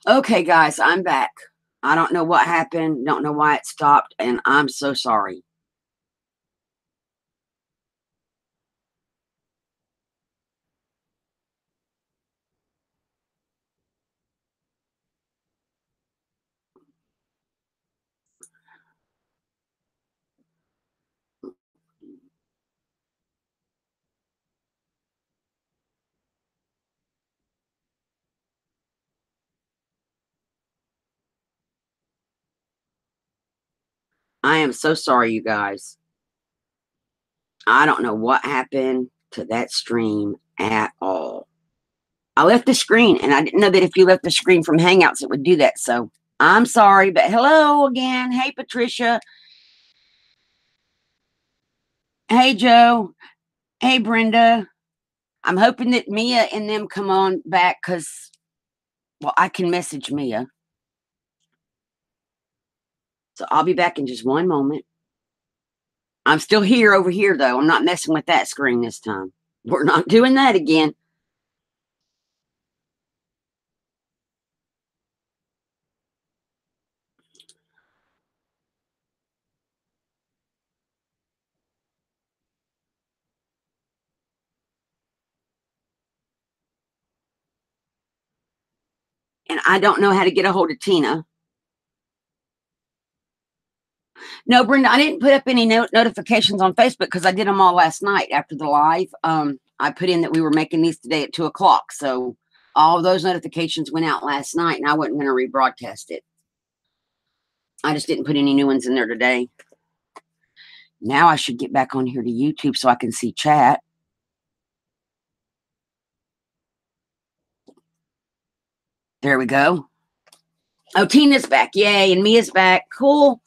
Okay, guys, I'm back. I don't know what happened. Don't know why it stopped, and I'm so sorry. I am so sorry, you guys. I don't know what happened to that stream at all. I left the screen, and I didn't know that if you left the screen from Hangouts, it would do that. So I'm sorry, but hello again. Hey, Patricia. Hey, Joe. Hey, Brenda. I'm hoping that Mia and them come on back because, well, I can message Mia. So I'll be back in just one moment. I'm still here over here, though. I'm not messing with that screen this time. We're not doing that again. And I don't know how to get a hold of Tina. No, Brenda, I didn't put up any notifications on Facebook because I did them all last night after the live. I put in that we were making these today at 2 o'clock. So all of those notifications went out last night, and I wasn't going to rebroadcast it. I just didn't put any new ones in there today. Now I should get back on here to YouTube so I can see chat. There we go. Oh, Tina's back. Yay. And Mia's back. Cool.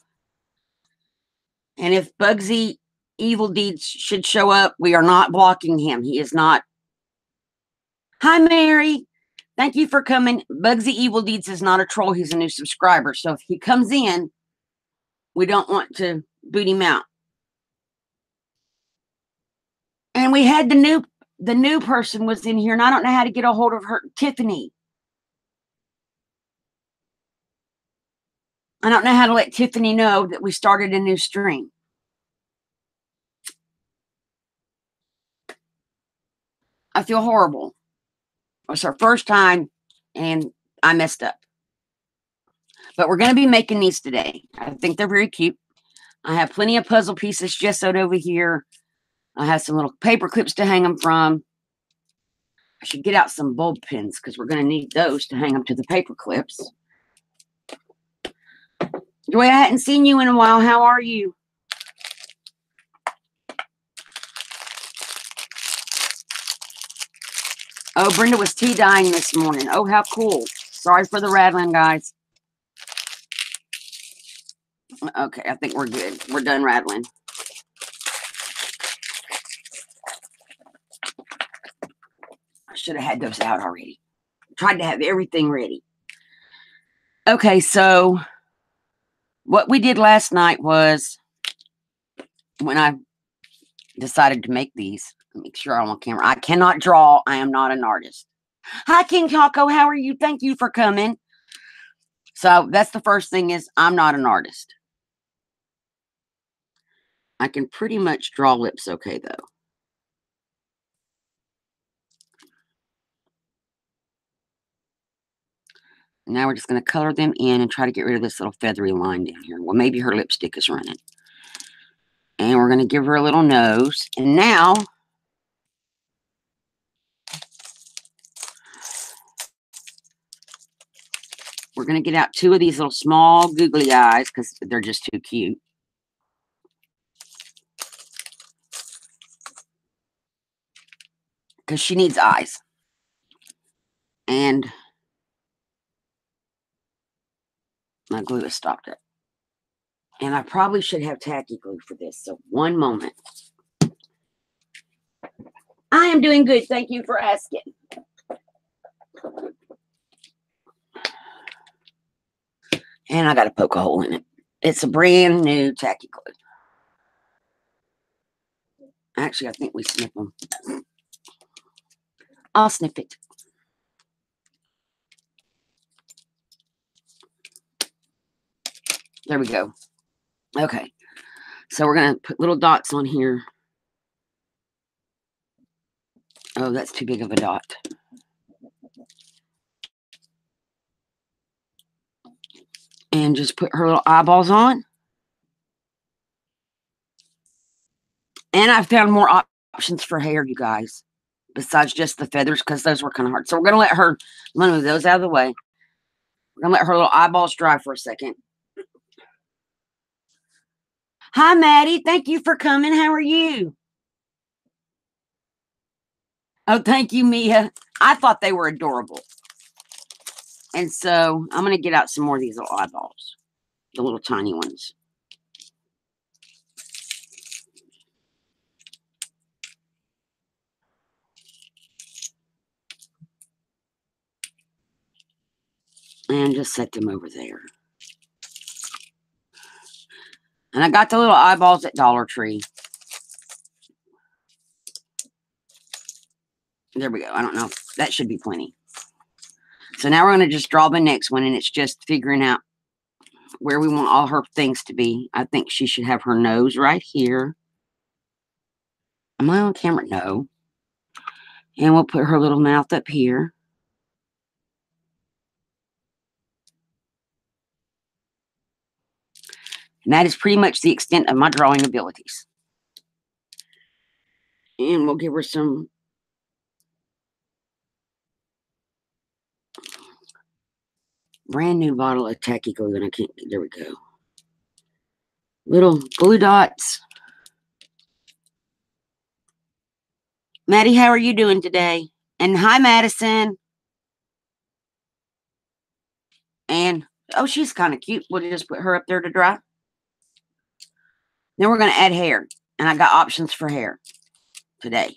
And if Bugsy Evil Deeds should show up, we are not blocking him. He is not. Hi, Mary. Thank you for coming. Bugsy Evil Deeds is not a troll. He's a new subscriber. So if he comes in, we don't want to boot him out. And we had the new person was in here, and I don't know how to get a hold of her, Tiffany. I don't know how to let Tiffany know that we started a new stream. I feel horrible. It was her first time, and I messed up. But we're going to be making these today. I think they're very cute. I have plenty of puzzle pieces gessoed over here. I have some little paper clips to hang them from. I should get out some bulb pins because we're going to need those to hang them to the paper clips. Joy, I hadn't seen you in a while. How are you? Oh, Brenda was tea dyeing this morning. Oh, how cool. Sorry for the rattling, guys. Okay, I think we're good. We're done rattling. I should have had those out already. Tried to have everything ready. Okay, so what we did last night was when I decided to make these, make sure I'm on camera. I cannot draw. I am not an artist. Hi, King Taco. How are you? Thank you for coming. So that's the first thing is I'm not an artist. I can pretty much draw lips okay, though. Now we're just going to color them in and try to get rid of this little feathery line down here. Well, maybe her lipstick is running. And we're going to give her a little nose. And now we're going to get out two of these little small googly eyes because they're just too cute. Because she needs eyes. And my glue has stopped it. And I probably should have tacky glue for this. So one moment. I am doing good. Thank you for asking. And I got to poke a hole in it. It's a brand new tacky glue. Actually, I think we snip them. I'll snip it. There we go. Okay. So we're going to put little dots on here. Oh, that's too big of a dot. And just put her little eyeballs on. And I found more options for hair, you guys, besides just the feathers, because those were kind of hard. So we're going to let her, I'm going to move those out of the way. We're going to let her little eyeballs dry for a second. Hi, Maddie. Thank you for coming. How are you? Oh, thank you, Mia. I thought they were adorable. And so I'm going to get out some more of these little eyeballs, the little tiny ones. And just set them over there. And I got the little eyeballs at Dollar Tree. There we go. I don't know. That should be plenty. So now we're going to just draw the next one, and it's just figuring out where we want all her things to be. I think she should have her nose right here. Am I on camera? No. And we'll put her little mouth up here. And that is pretty much the extent of my drawing abilities. And we'll give her some brand new bottle of tacky glue, and I can't, there we go. Little glue dots. Maddie, how are you doing today? And hi, Madison. And, oh, she's kind of cute. We'll just put her up there to dry. Then we're going to add hair. And I got options for hair today.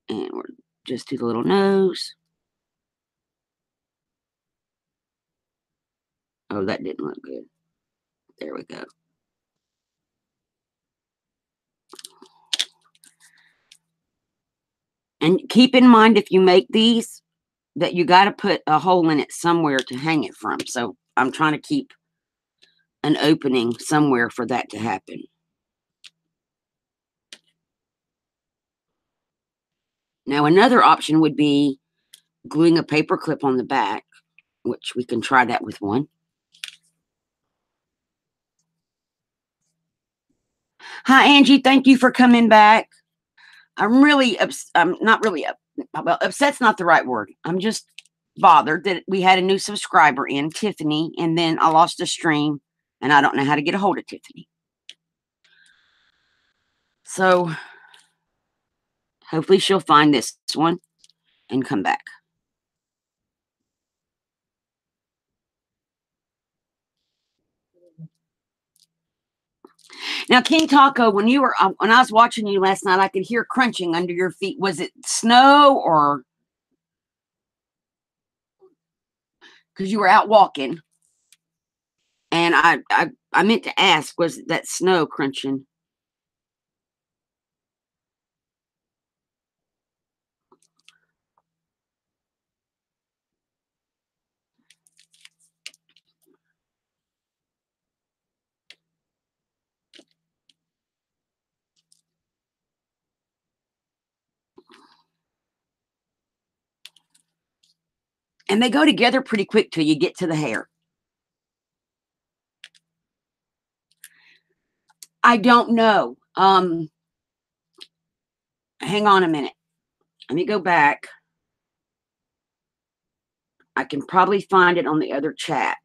And we'll just do the little nose. Oh, that didn't look good. There we go. And keep in mind, if you make these, that you got to put a hole in it somewhere to hang it from. So I'm trying to keep an opening somewhere for that to happen. Now, another option would be gluing a paper clip on the back, which we can try that with one. Hi, Angie. Thank you for coming back. I'm not really, well, upset's not the right word. I'm just bothered that we had a new subscriber in, Tiffany, and then I lost a stream, and I don't know how to get a hold of Tiffany. So hopefully she'll find this one and come back. Now, King Taco, when I was watching you last night, I could hear crunching under your feet. Was it snow or because you were out walking? And I meant to ask, was that snow crunching? And they go together pretty quick till you get to the hair. I don't know. Hang on a minute. Let me go back. I can probably find it on the other chat.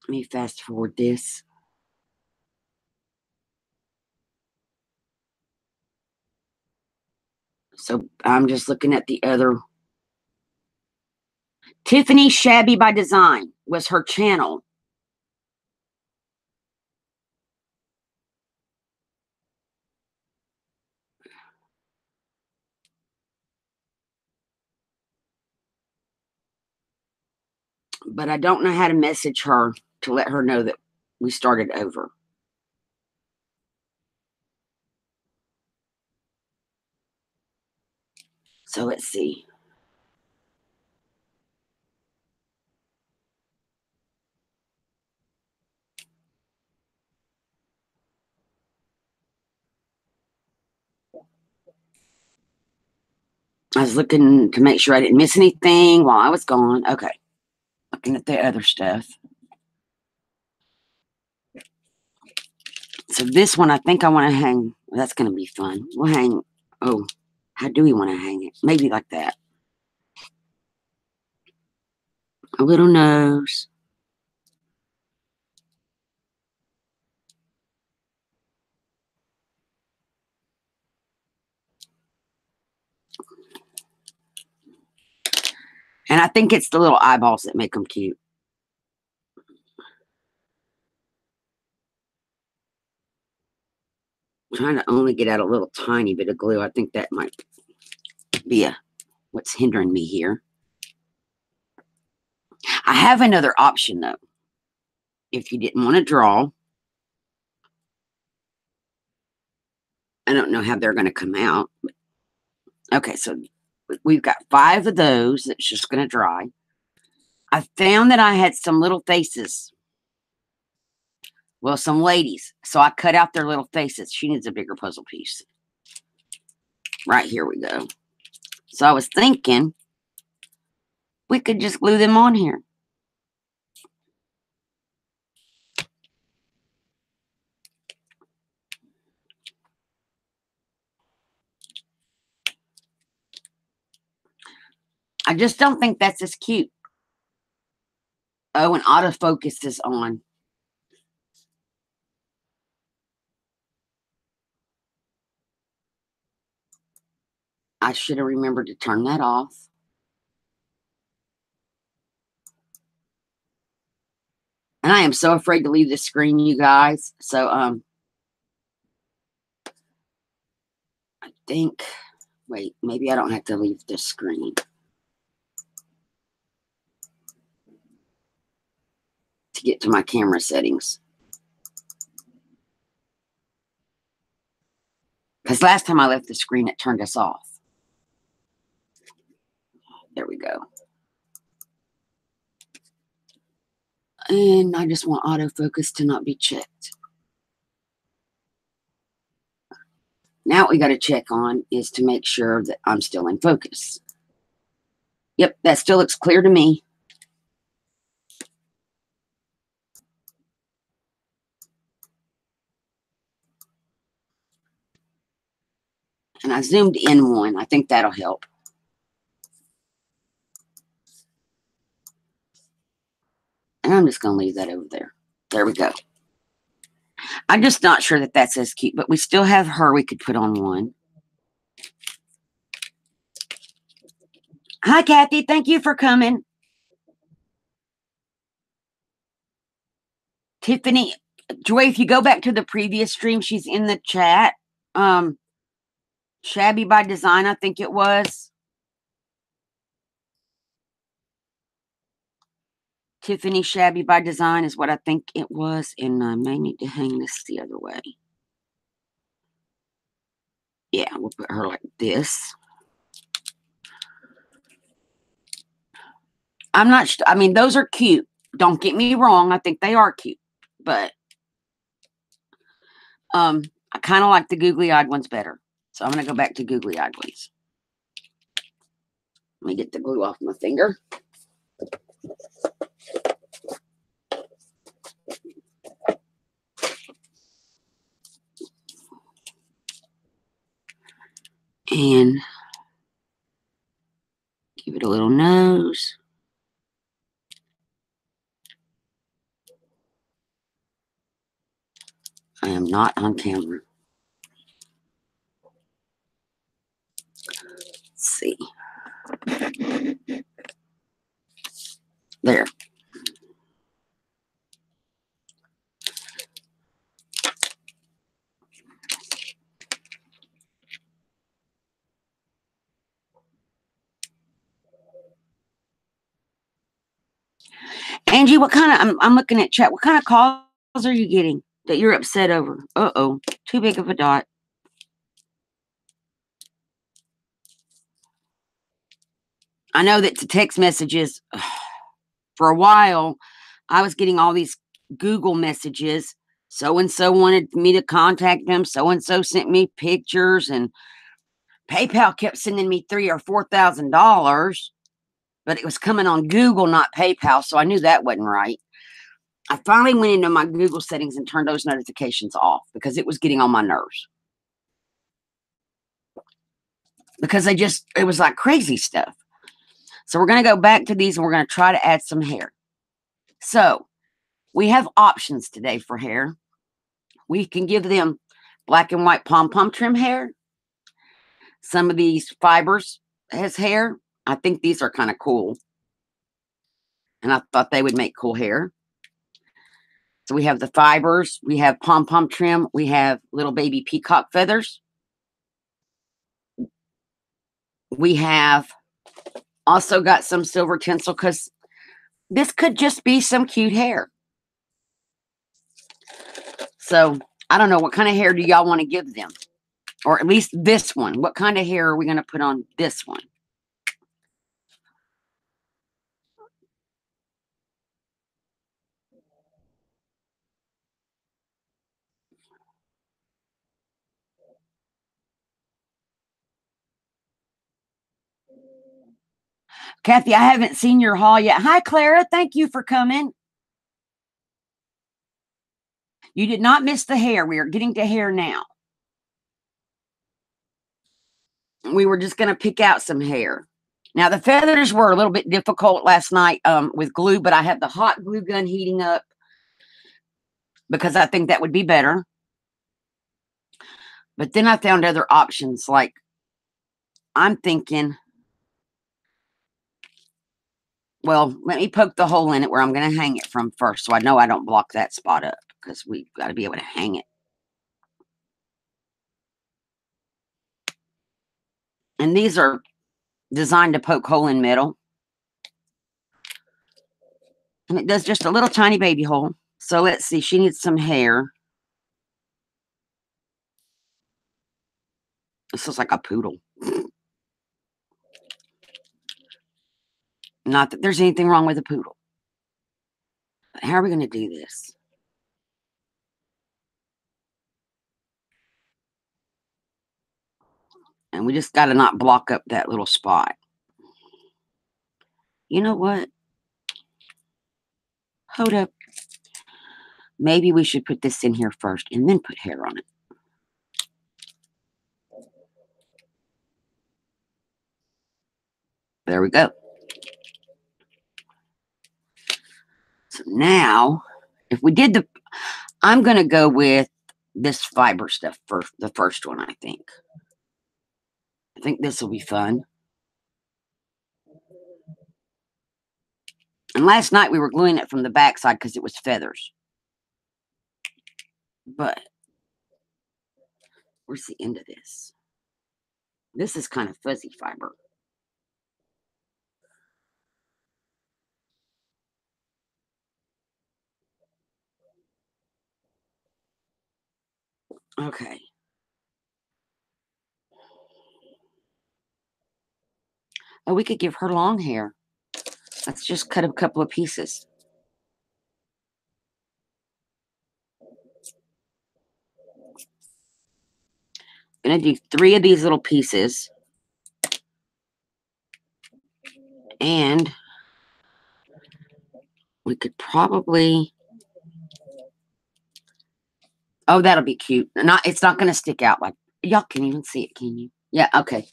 Let me fast forward this. So I'm just looking at the other. Tiffany Shabby by Design was her channel. But I don't know how to message her to let her know that we started over. So let's see. I was looking to make sure I didn't miss anything while I was gone. Okay. Looking at the other stuff. So this one, I think I want to hang. That's going to be fun. We'll hang. Oh, how do we want to hang it? Maybe like that. A little nose. And I think it's the little eyeballs that make them cute. I'm trying to only get out a little tiny bit of glue. I think that might be what's hindering me here. I have another option, though. If you didn't want to draw, I don't know how they're going to come out. Okay, so we've got 5 of those that's just going to dry. I found that I had some little faces. Well, some ladies. So I cut out their little faces. She needs a bigger puzzle piece. Right, here we go. So I was thinking we could just glue them on here. I just don't think that's as cute. Oh, and autofocus is on. I should have remembered to turn that off. And I am so afraid to leave this screen, you guys. So, I think, wait, maybe I don't have to leave this screen to get to my camera settings. Because last time I left the screen, it turned us off. There we go. And I just want autofocus to not be checked. Now what we got to check on is to make sure that I'm still in focus. Yep, that still looks clear to me. And I zoomed in one. I think that'll help. And I'm just going to leave that over there. There we go. I'm just not sure that that's as cute, but we still have her we could put on one. Hi, Kathy. Thank you for coming. Tiffany, Joy, if you go back to the previous stream, she's in the chat. Shabby by Design, I think it was. Tiffany Shabby by Design is what I think it was. And I may need to hang this the other way. Yeah, we'll put her like this. I'm not, I mean, those are cute. Don't get me wrong. I think they are cute. But I kind of like the googly-eyed ones better. So I'm going to go back to googly-eyed ones. Let me get the glue off my finger. And give it a little nose. I am not on camera. Let's see. There. Angie, what kind of, I'm looking at chat. What kind of calls are you getting that you're upset over? Uh-oh, too big of a dot. I know that the text messages, for a while, I was getting all these Google messages. So-and-so wanted me to contact them. So-and-so sent me pictures, and PayPal kept sending me $3,000 or $4,000, but it was coming on Google, not PayPal, so I knew that wasn't right. I finally went into my Google settings and turned those notifications off because it was getting on my nerves. Because it was like crazy stuff. So we're going to go back to these and we're going to try to add some hair. So we have options today for hair. We can give them black and white pom-pom trim hair. Some of these fibers as hair. I think these are kind of cool. And I thought they would make cool hair. So we have the fibers. We have pom-pom trim. We have little baby peacock feathers. We have also got some silver tinsel because this could just be some cute hair. So I don't know, what kind of hair do y'all want to give them? Or at least this one. What kind of hair are we going to put on this one? Kathy, I haven't seen your haul yet. Hi, Clara. Thank you for coming. You did not miss the hair. We are getting to hair now. We were just going to pick out some hair. Now, the feathers were a little bit difficult last night with glue, but I have the hot glue gun heating up because I think that would be better. But then I found other options. Like, I'm thinking, well, let me poke the hole in it where I'm going to hang it from first, so I know I don't block that spot up because we've got to be able to hang it. And these are designed to poke hole in middle. And it does just a little tiny baby hole. So let's see. She needs some hair. This looks like a poodle. Not that there's anything wrong with a poodle. But how are we going to do this? And we just got to not block up that little spot. You know what? Hold up. Maybe we should put this in here first and then put hair on it. There we go. So now, if we did I'm going to go with this fiber stuff for the first one, I think. I think this will be fun. And last night we were gluing it from the backside because it was feathers. But where's the end of this? This is kind of fuzzy fiber. Okay. Oh, we could give her long hair. Let's just cut a couple of pieces. I'm going to do 3 of these little pieces. And we could probably... Oh, that'll be cute. It's not going to stick out like... Y'all can't even see it, can you? Yeah, okay.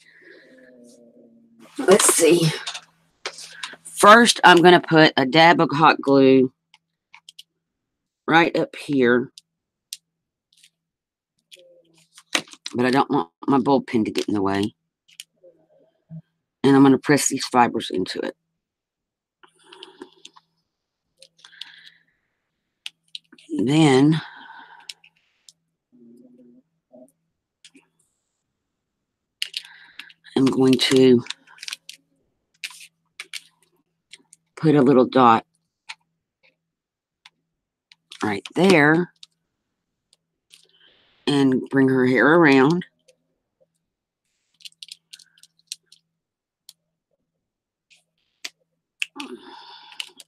Let's see. First, I'm going to put a dab of hot glue right up here. But I don't want my bulb pin to get in the way. And I'm going to press these fibers into it. Then I'm going to put a little dot right there and bring her hair around.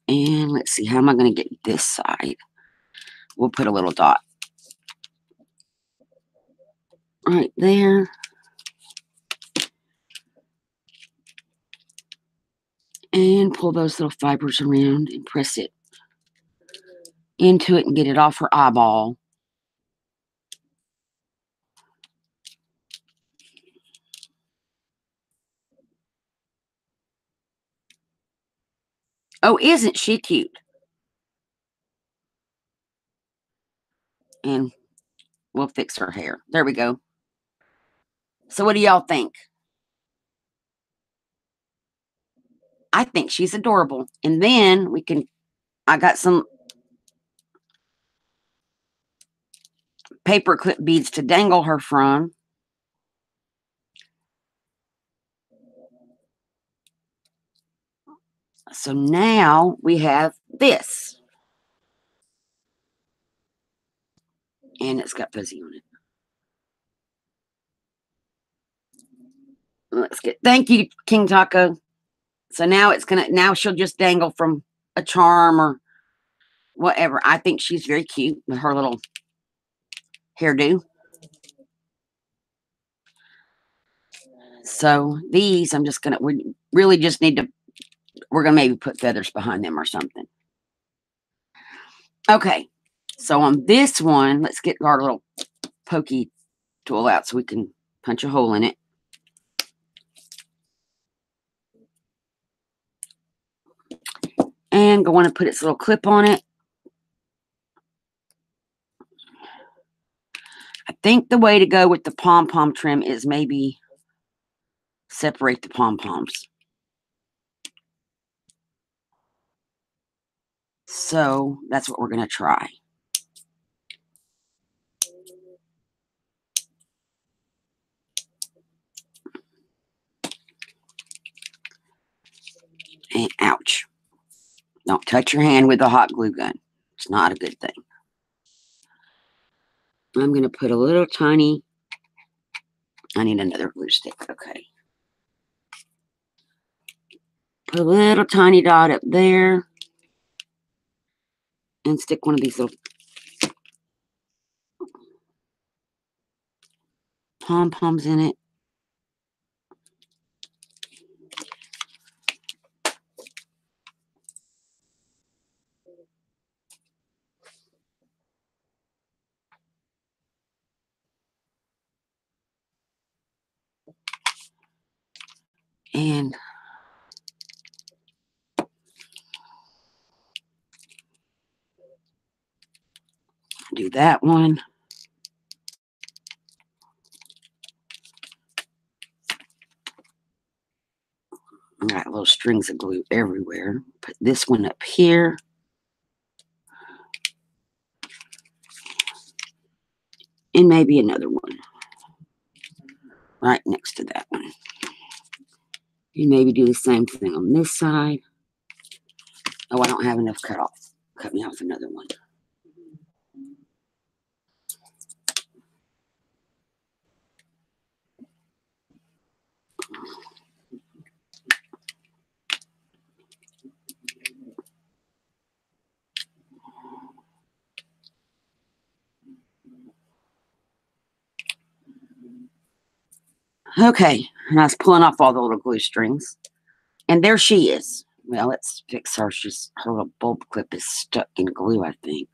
And let's see, how am I going to get this side? We'll put a little dot right there. And pull those little fibers around and press it into it and get it off her eyeball. Oh, isn't she cute? And we'll fix her hair. There we go. So what do y'all think? I think she's adorable. And then we can, I got some paper clip beads to dangle her from. So now we have this. And it's got fuzzy on it. Let's get, thank you, King Taco. So now it's gonna, now she'll just dangle from a charm or whatever. I think she's very cute with her little hairdo. So these, I'm just gonna, we really just need to, we're gonna maybe put feathers behind them or something. Okay, so on this one, let's get our little pokey tool out so we can punch a hole in it. And go on and put its little clip on it. I think the way to go with the pom-pom trim is maybe separate the pom-poms. So that's what we're going to try. And ouch. Don't touch your hand with a hot glue gun. It's not a good thing. I'm going to put a little tiny, I need another glue stick. Okay. Put a little tiny dot up there. And stick one of these little pom-poms in it. And do that one. I got little strings of glue everywhere. Put this one up here. And maybe another one right next to that one. You maybe do the same thing on this side. Oh, I don't have enough cut off. Cut me off another one. Okay, and I was pulling off all the little glue strings. And there she is. Well, let's fix her. Her little bulb clip is stuck in glue, I think.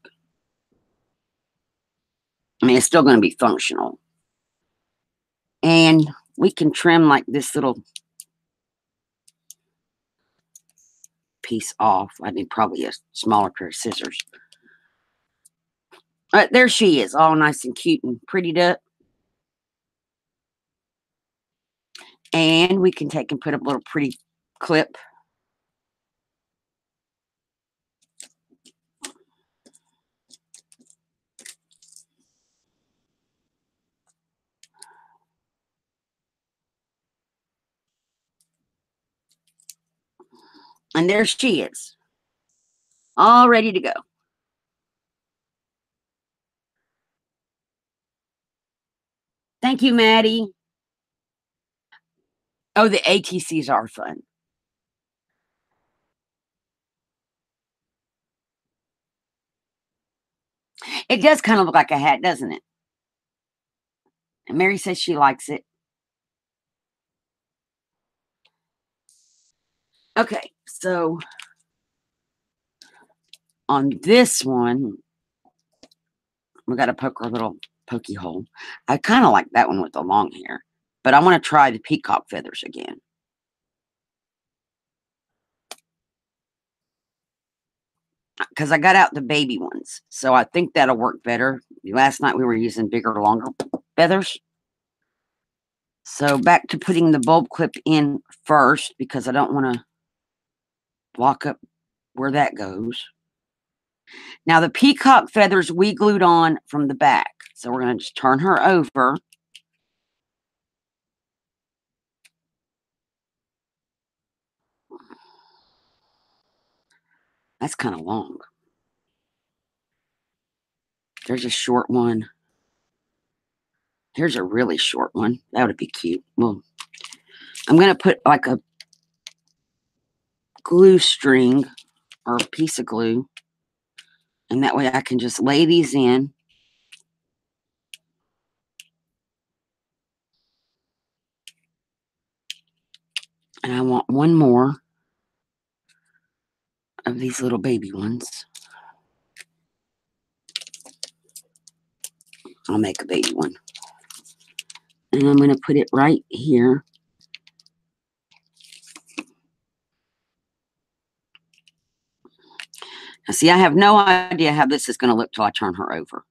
I mean, it's still going to be functional. And we can trim like this little piece off. I need probably a smaller pair of scissors. There she is, all nice and cute and prettied up. And we can take and put a little pretty clip. And there she is, all ready to go. Thank you, Maddie. Oh, the ATCs are fun. It does kind of look like a hat, doesn't it? And Mary says she likes it. Okay, so on this one, we got to poke our little pokey hole. I kind of like that one with the long hair, but I want to try the peacock feathers again. Because I got out the baby ones, so I think that'll work better. Last night we were using bigger, longer feathers. So back to putting the bulb clip in first, because I don't want to block up where that goes. Now the peacock feathers we glued on from the back. So we're going to just turn her over. That's kind of long. There's a short one. Here's a really short one. That would be cute. Well, I'm going to put like a glue string or a piece of glue. And that way I can just lay these in. And I want one more of these little baby ones. I'll make a baby one. And I'm going to put it right here. Now, see, I have no idea how this is going to look till I turn her over.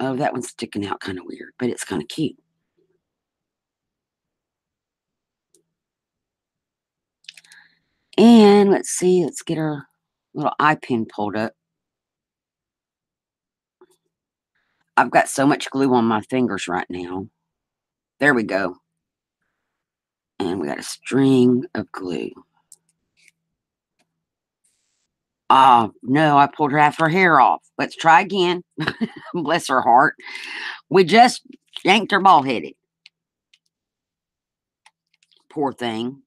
Oh, that one's sticking out kind of weird, but it's kind of cute. And let's see, let's get our little eye pin pulled up. I've got so much glue on my fingers right now. There we go. And we got a string of glue. Oh, no, I pulled half her hair off. Let's try again. Bless her heart. We just yanked her bald headed. Poor thing.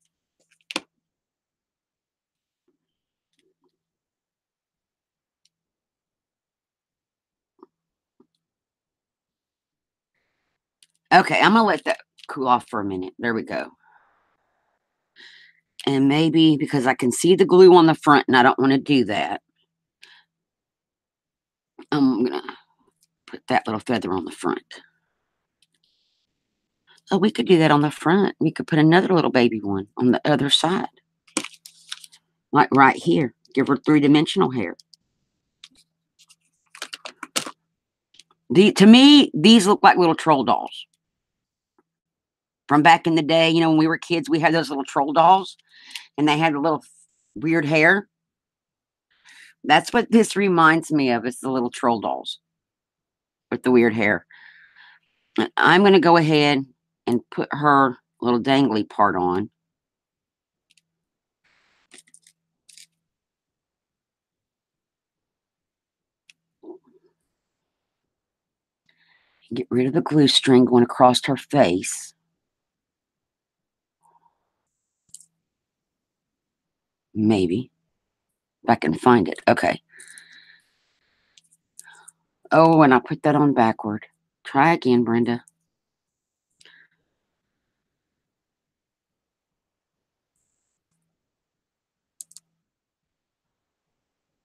Okay, I'm going to let that cool off for a minute. There we go. And maybe because I can see the glue on the front and I don't want to do that, I'm going to put that little feather on the front. Oh, we could do that on the front. We could put another little baby one on the other side. Like right here. Give her three-dimensional hair. To me, these look like little troll dolls. From back in the day, you know, when we were kids, we had those little troll dolls. And they had a little weird hair. That's what this reminds me of. It's the little troll dolls. With the weird hair. And I'm going to go ahead and put her little dangly part on. Get rid of the glue string going across her face. Maybe. If I can find it. Okay. Oh, and I put that on backward. Try again, Brenda.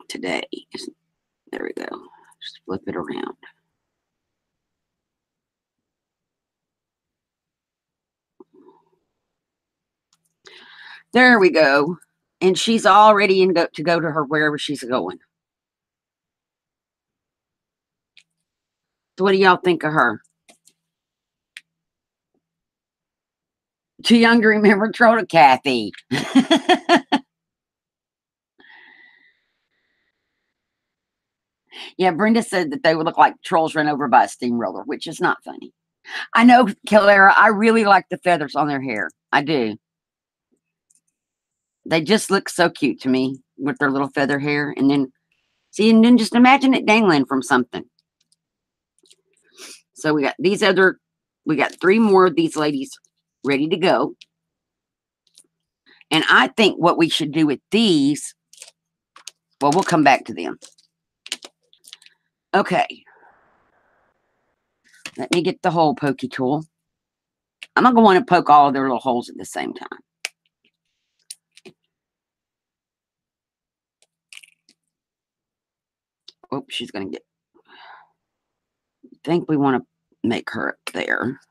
Today. There we go. Just flip it around. There we go. And she's all ready to go to her wherever she's going. So what do y'all think of her? Too young to remember Troll Kathy. Yeah, Brenda said that they would look like trolls run over by a steamroller, which is not funny. I know, Kellara, I really like the feathers on their hair. I do. They just look so cute to me with their little feather hair. And then See, and then just imagine it dangling from something. So we got we got 3 more of these ladies ready to go. And I think what we should do with these, well, we'll come back to them. Okay. Let me get the hole pokey tool. I'm not going to want to poke all of their little holes at the same time. Oh, she's going to get... I think we want to make her up there.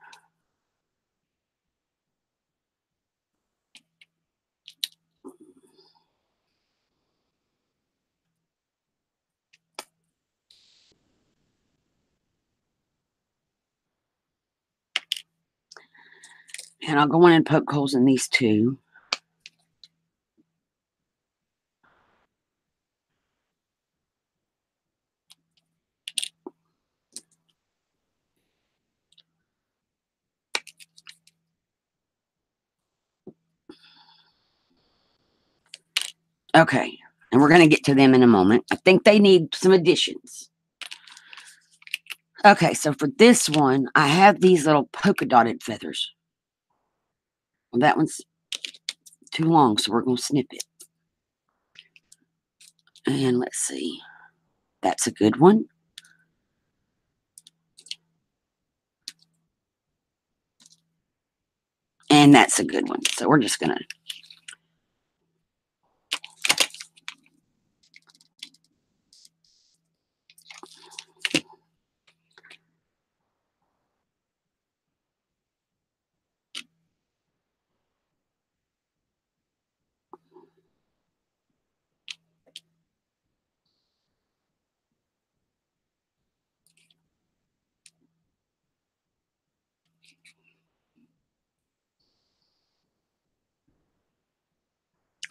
And I'll go in and poke holes in these 2. Okay. And we're going to get to them in a moment. I think they need some additions. Okay, so for this one, I have these little polka dotted feathers. Well, that one's too long, so we're going to snip it. And let's see. That's a good one. And that's a good one. So we're just going to...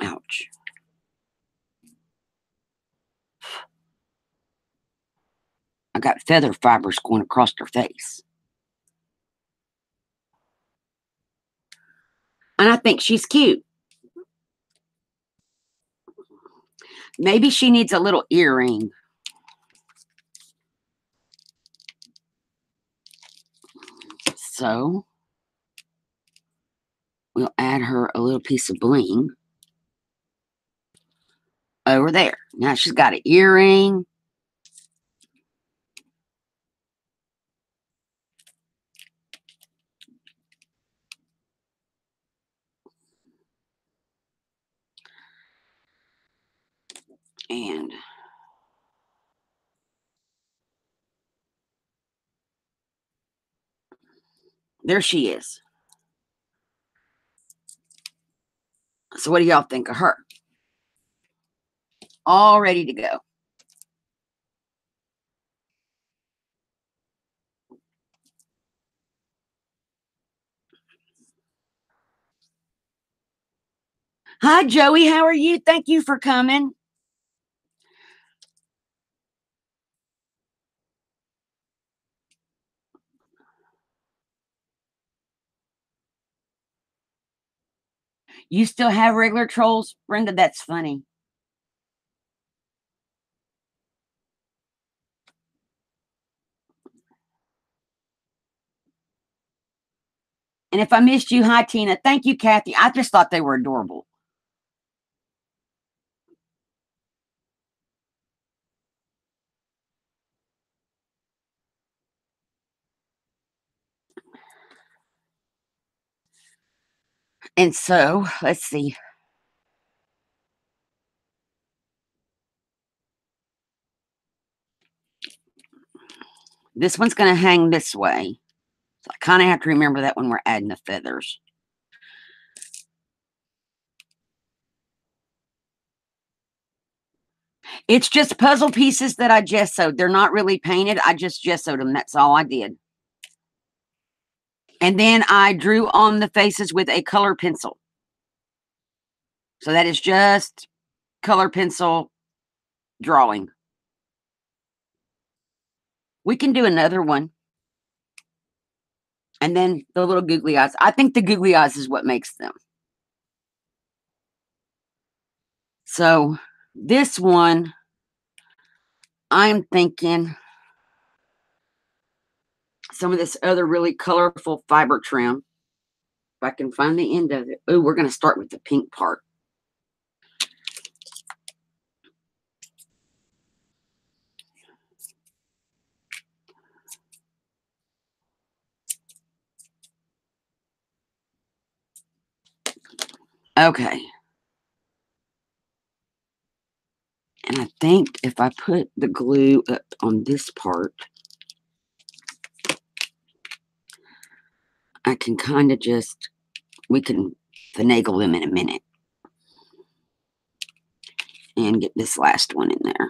Ouch. I got feather fibers going across her face. And I think she's cute. Maybe she needs a little earring. So we'll add her a little piece of bling over there. Now she's got an earring. And there she is. So what do y'all think of her? All ready to go. Hi, Joey. How are you? Thank you for coming. You still have regular trolls? Brenda, that's funny. And if I missed you, hi, Tina. Thank you, Kathy. I just thought they were adorable. And so, let's see. This one's going to hang this way. So I kind of have to remember that when we're adding the feathers. It's just puzzle pieces that I gessoed. They're not really painted. I just gessoed them. That's all I did. And then I drew on the faces with a color pencil. So that is just color pencil drawing. We can do another one. And then the little googly eyes. I think the googly eyes is what makes them. So this one, I'm thinking some of this other really colorful fiber trim. If I can find the end of it. Oh, we're going to start with the pink part. Okay. And I think if I put the glue up on this part, I can kind of just, we can finagle them in a minute. And get this last one in there.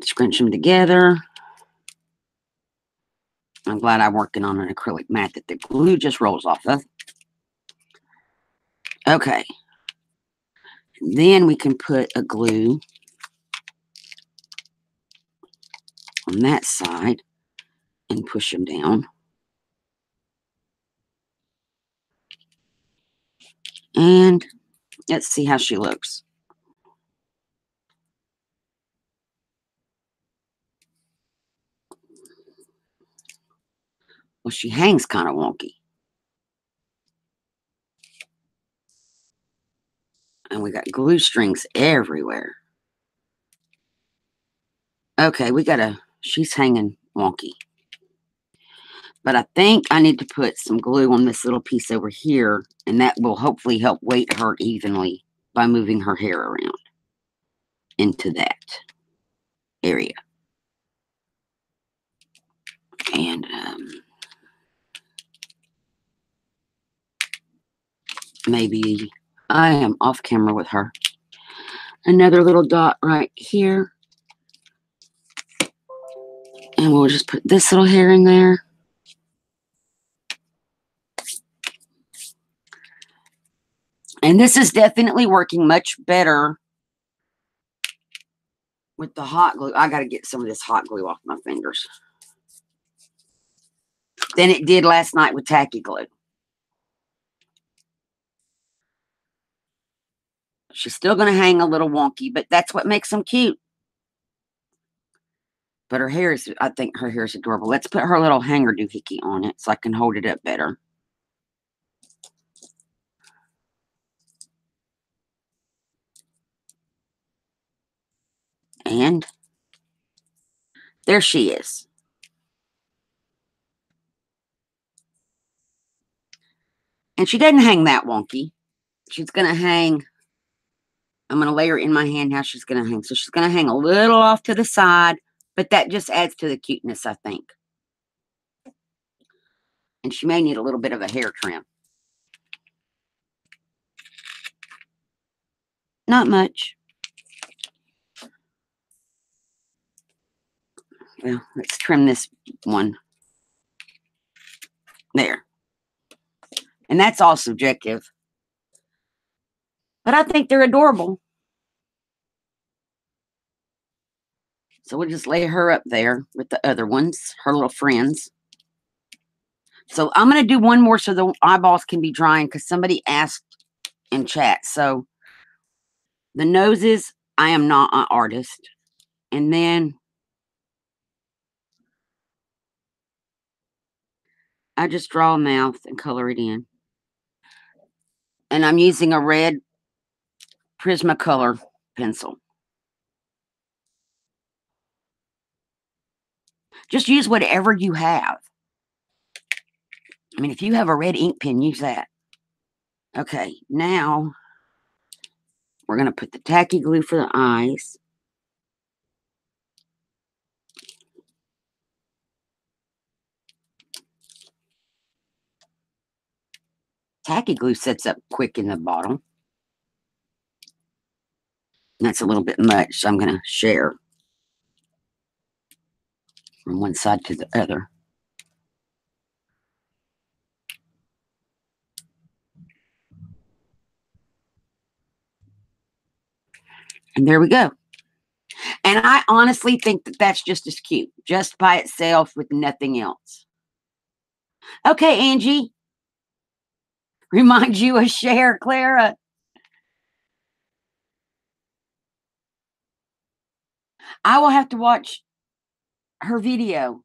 Scrunch them together. I'm glad I'm working on an acrylic mat that the glue just rolls off of. Okay. Then we can put a glue on that side and push them down. And let's see how she looks. Well, she hangs kind of wonky. And we got glue strings everywhere. Okay, she's hanging wonky. But I think I need to put some glue on this little piece over here, and that will hopefully help weight her evenly by moving her hair around into that area. And maybe I am off camera with her. Another little dot right here. And we'll just put this little hair in there. And this is definitely working much better with the hot glue. I got to get some of this hot glue off my fingers than it did last night with tacky glue. She's still going to hang a little wonky, but that's what makes them cute. But her hair is, I think her hair is adorable. Let's put her little hanger doohickey on it so I can hold it up better. And there she is. And she doesn't hang that wonky. She's going to hang, I'm going to lay her in my hand how she's going to hang. So she's going to hang a little off to the side, but that just adds to the cuteness, I think. And she may need a little bit of a hair trim. Not much. Well, let's trim this one. There. And that's all subjective. But I think they're adorable. So we'll just lay her up there with the other ones, her little friends. So I'm going to do one more so the eyeballs can be drying because somebody asked in chat. So the noses, I am not an artist. And then I just draw a mouth and color it in. And I'm using a red Prismacolor pencil. Just use whatever you have. I mean, if you have a red ink pen, use that. Okay, now we're going to put the tacky glue for the eyes. Tacky glue sets up quick in the bottom. That's a little bit much, so I'm going to share from one side to the other. And there we go. And I honestly think that that's just as cute, just by itself with nothing else. Okay, Angie. Remind you of Cher, Clara. I will have to watch her video.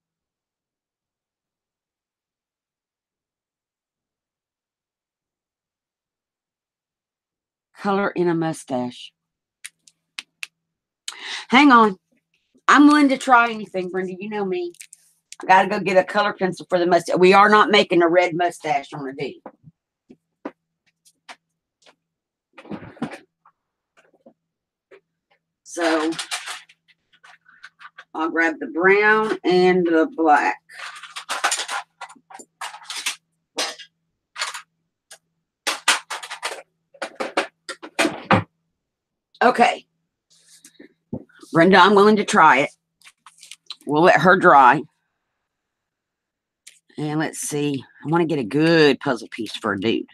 Color in a mustache. Hang on. I'm willing to try anything, Brenda. You know me. I gotta go get a color pencil for the mustache. We are not making a red mustache on a D. So I'll grab the brown and the black. Okay. Brenda, I'm willing to try it. We'll let her dry. And let's see. I want to get a good puzzle piece for a dude.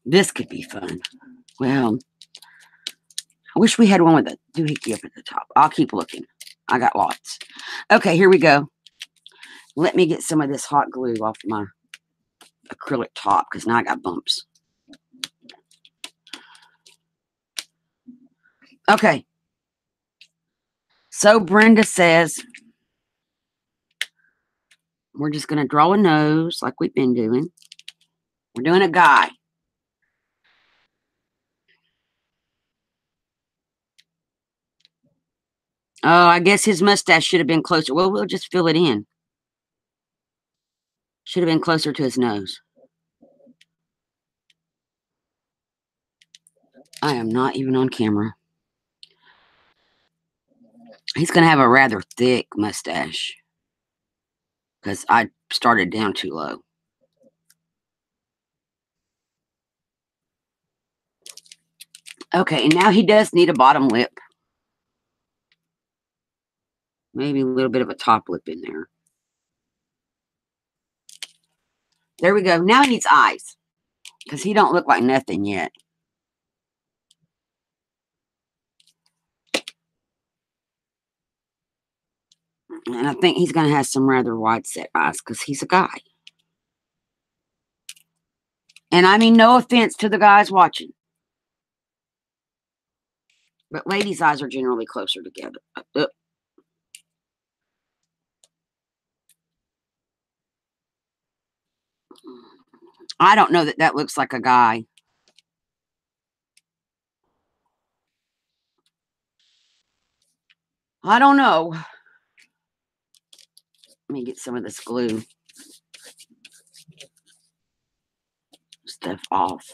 This could be fun. Well, I wish we had one with a doohickey up at the top. I'll keep looking. I got lots. Okay, here we go. Let me get some of this hot glue off my acrylic top because now I got bumps. Okay. So Brenda says we're just going to draw a nose like we've been doing. We're doing a guy. Oh, I guess his mustache should have been closer. Well, we'll just fill it in. Should have been closer to his nose. I am not even on camera. He's going to have a rather thick mustache because I started down too low. Okay, and now he does need a bottom lip. Maybe a little bit of a top lip in there. There we go. Now he needs eyes because he don't look like nothing yet. And I think he's going to have some rather wide set eyes because he's a guy. And I mean, no offense to the guys watching. But ladies' eyes are generally closer together. I don't know that that looks like a guy. I don't know. Let me get some of this glue stuff off.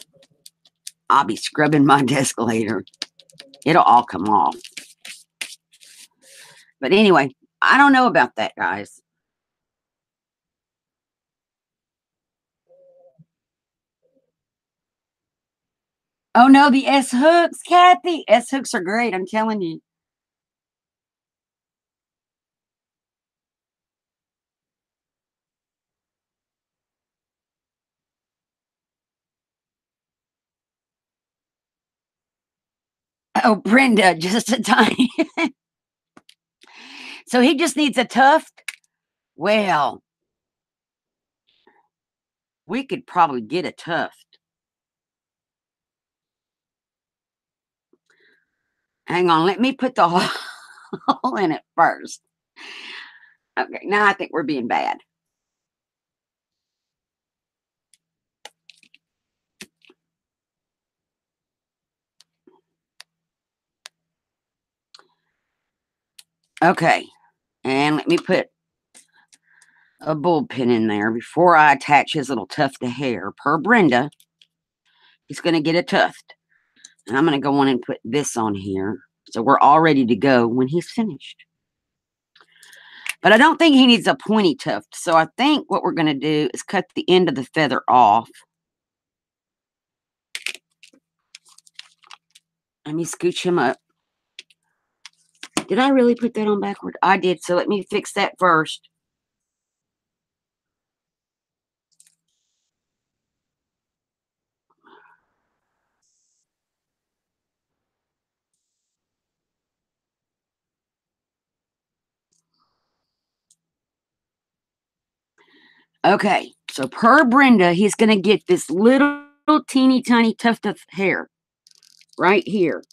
I'll be scrubbing my desk later. It'll all come off. But anyway, I don't know about that, guys. Oh no, the S hooks, Kathy. S hooks are great, I'm telling you. Oh, Brenda, just a tiny. So he just needs a tuft? Well, we could probably get a tuft. Hang on, let me put the hole in it first. Okay, now I think we're being bad. Okay, and let me put a bullpen in there before I attach his little tuft of hair. Per Brenda, he's going to get a tuft. And I'm going to go on and put this on here. So we're all ready to go when he's finished. But I don't think he needs a pointy tuft. So I think what we're going to do is cut the end of the feather off. Let me scooch him up. Did I really put that on backward? I did. So let me fix that first. Okay. So per Brenda, he's going to get this little teeny tiny tuft of hair right here.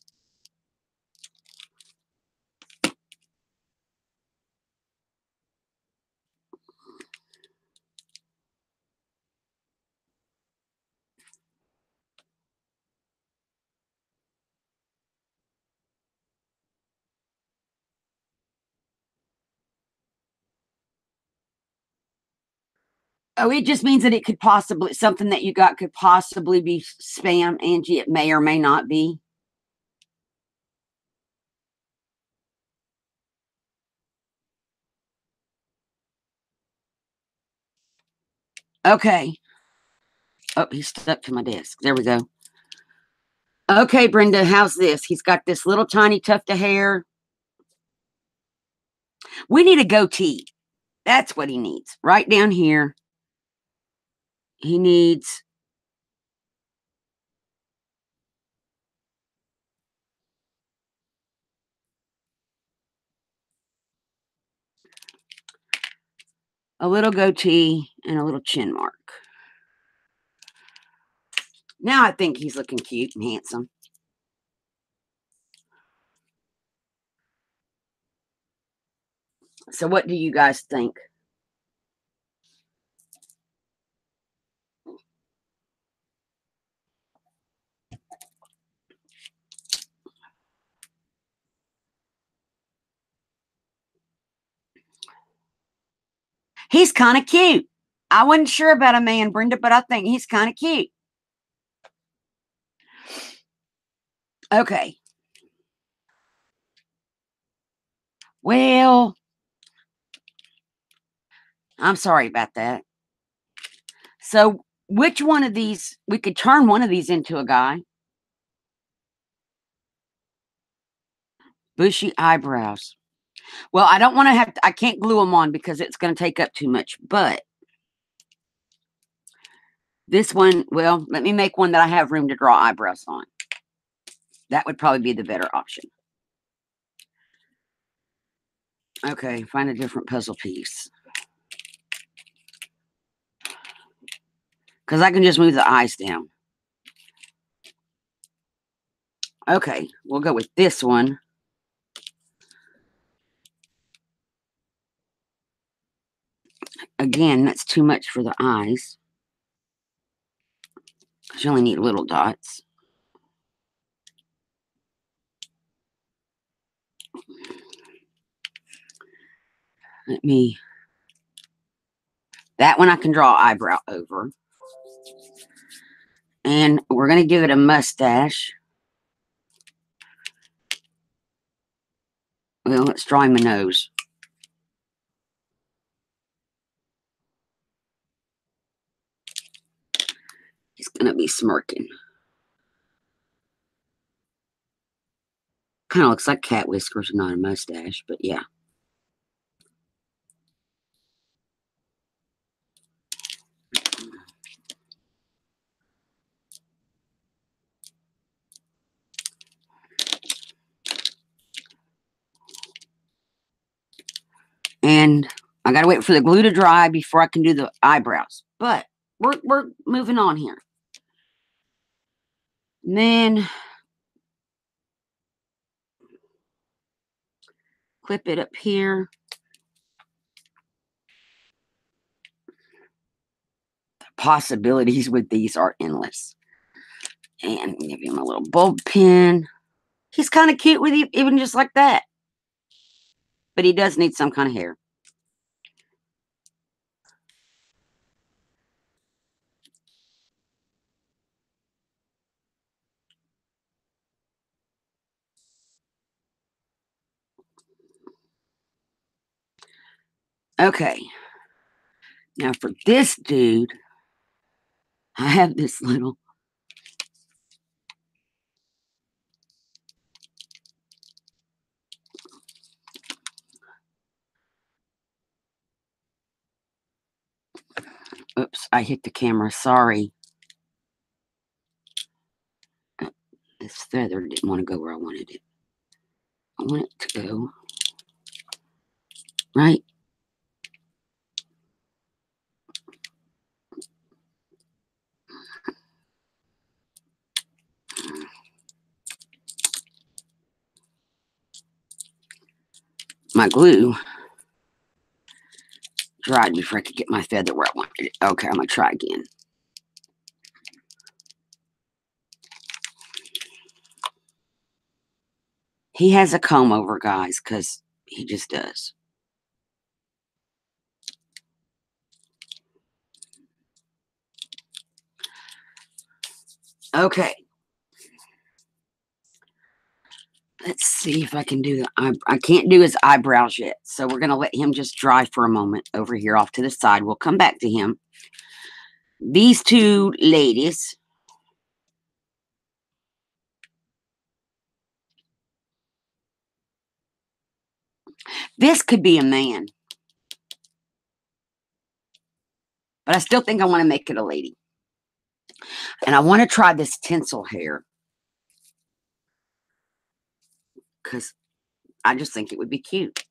Oh, it just means that it could possibly, something that you got could possibly be spam, Angie. It may or may not be. Okay. Oh, he's stuck to my desk. There we go. Okay, Brenda, how's this? He's got this little tiny tuft of hair. We need a goatee. That's what he needs. Right down here. He needs a little goatee and a little chin mark. Now I think he's looking cute and handsome. So what do you guys think? He's kind of cute. I wasn't sure about a man, Brenda, but I think he's kind of cute. Okay. Well, I'm sorry about that. So which one of these, we could turn one of these into a guy. Bushy eyebrows. Well, I don't want to have, I can't glue them on because it's going to take up too much, but this one, well, let me make one that I have room to draw eyebrows on. That would probably be the better option. Okay, find a different puzzle piece. Because I can just move the eyes down. Okay, we'll go with this one. Again, that's too much for the eyes. Because you only need little dots. Let me... That one I can draw eyebrow over. And we're going to give it a mustache. Well, let's draw him a nose. He's going to be smirking. Kind of looks like cat whiskers, not a mustache, but yeah. And I got to wait for the glue to dry before I can do the eyebrows. But we're moving on here. And then clip it up here. The possibilities with these are endless. And give him a little bulb pin. He's kind of cute with even just like that. But he does need some kind of hair. Okay. Now for this dude, I have this little... Oops, I hit the camera. Sorry. This feather didn't want to go where I wanted it. I want it to go right. my glue dried before I could get my feather where I wanted it. Okay, I'm going to try again. He has a comb over, guys, because he just does. Okay. Let's see if I can do the I can't do his eyebrows yet. So we're going to let him just dry for a moment over here off to the side. We'll come back to him. These two ladies. This could be a man. But I still think I want to make it a lady. And I want to try this tinsel hair. Because I just think it would be cute.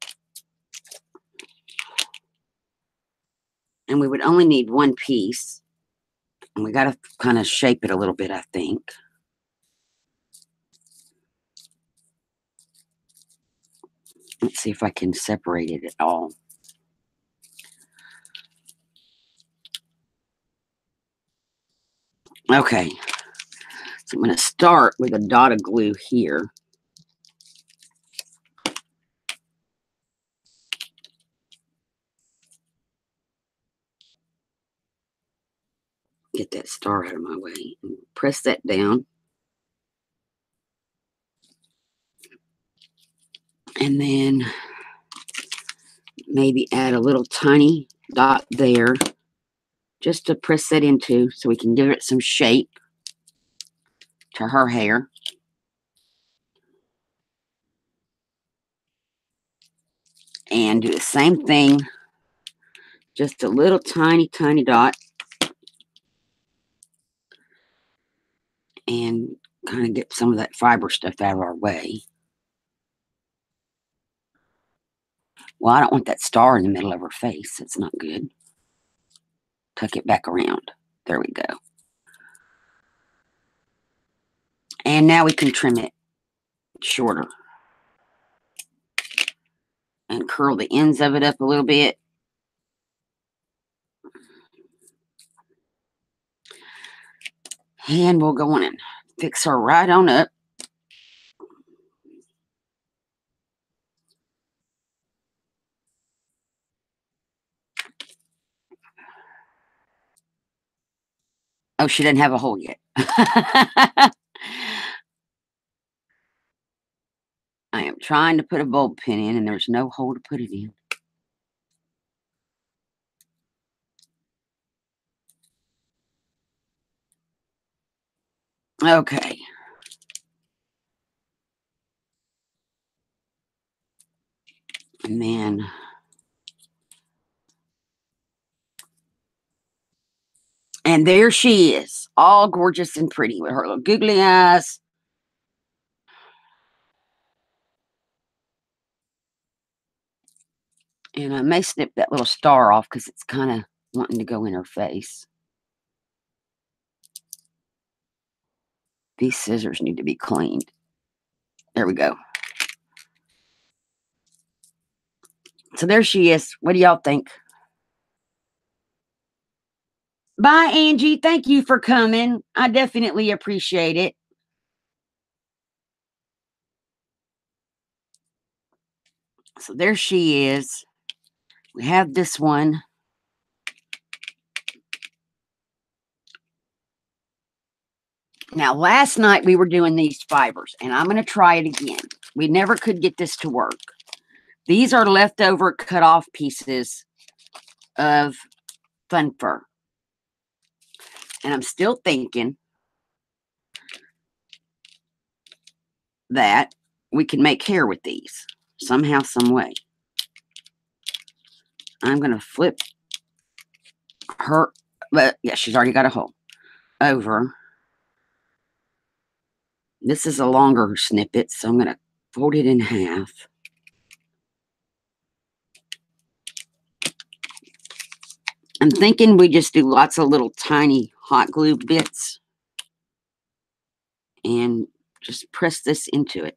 And we would only need one piece. And we got to kind of shape it a little bit, I think. Let's see if I can separate it at all. Okay. So I'm going to start with a dot of glue here. Get that star out of my way. And press that down. And then maybe add a little tiny dot there. Just to press that into so we can give it some shape to her hair. And do the same thing. Just a little tiny dot. And kind of get some of that fiber stuff out of our way. Well, I don't want that star in the middle of her face. That's not good. Tuck it back around. There we go. And now we can trim it shorter. And curl the ends of it up a little bit. And we'll go on and fix her right on up. Oh, she didn't have a hole yet. I am trying to put a bulb pin in, and there's no hole to put it in. Okay. And then there she is, all gorgeous and pretty with her little googly eyes. And I may snip that little star off because it's kind of wanting to go in her face. These scissors need to be cleaned. There we go. So there she is. What do y'all think? Bye, Angie. Thank you for coming. I definitely appreciate it. So there she is. We have this one. Now, last night we were doing these fibers, and I'm going to try it again. We never could get this to work. These are leftover cut off pieces of fun fur. And I'm still thinking that we can make hair with these somehow, some way. I'm going to flip her, but yeah, she's already got a hole over. This is a longer snippet, so I'm going to fold it in half. I'm thinking we just do lots of little tiny hot glue bits and just press this into it.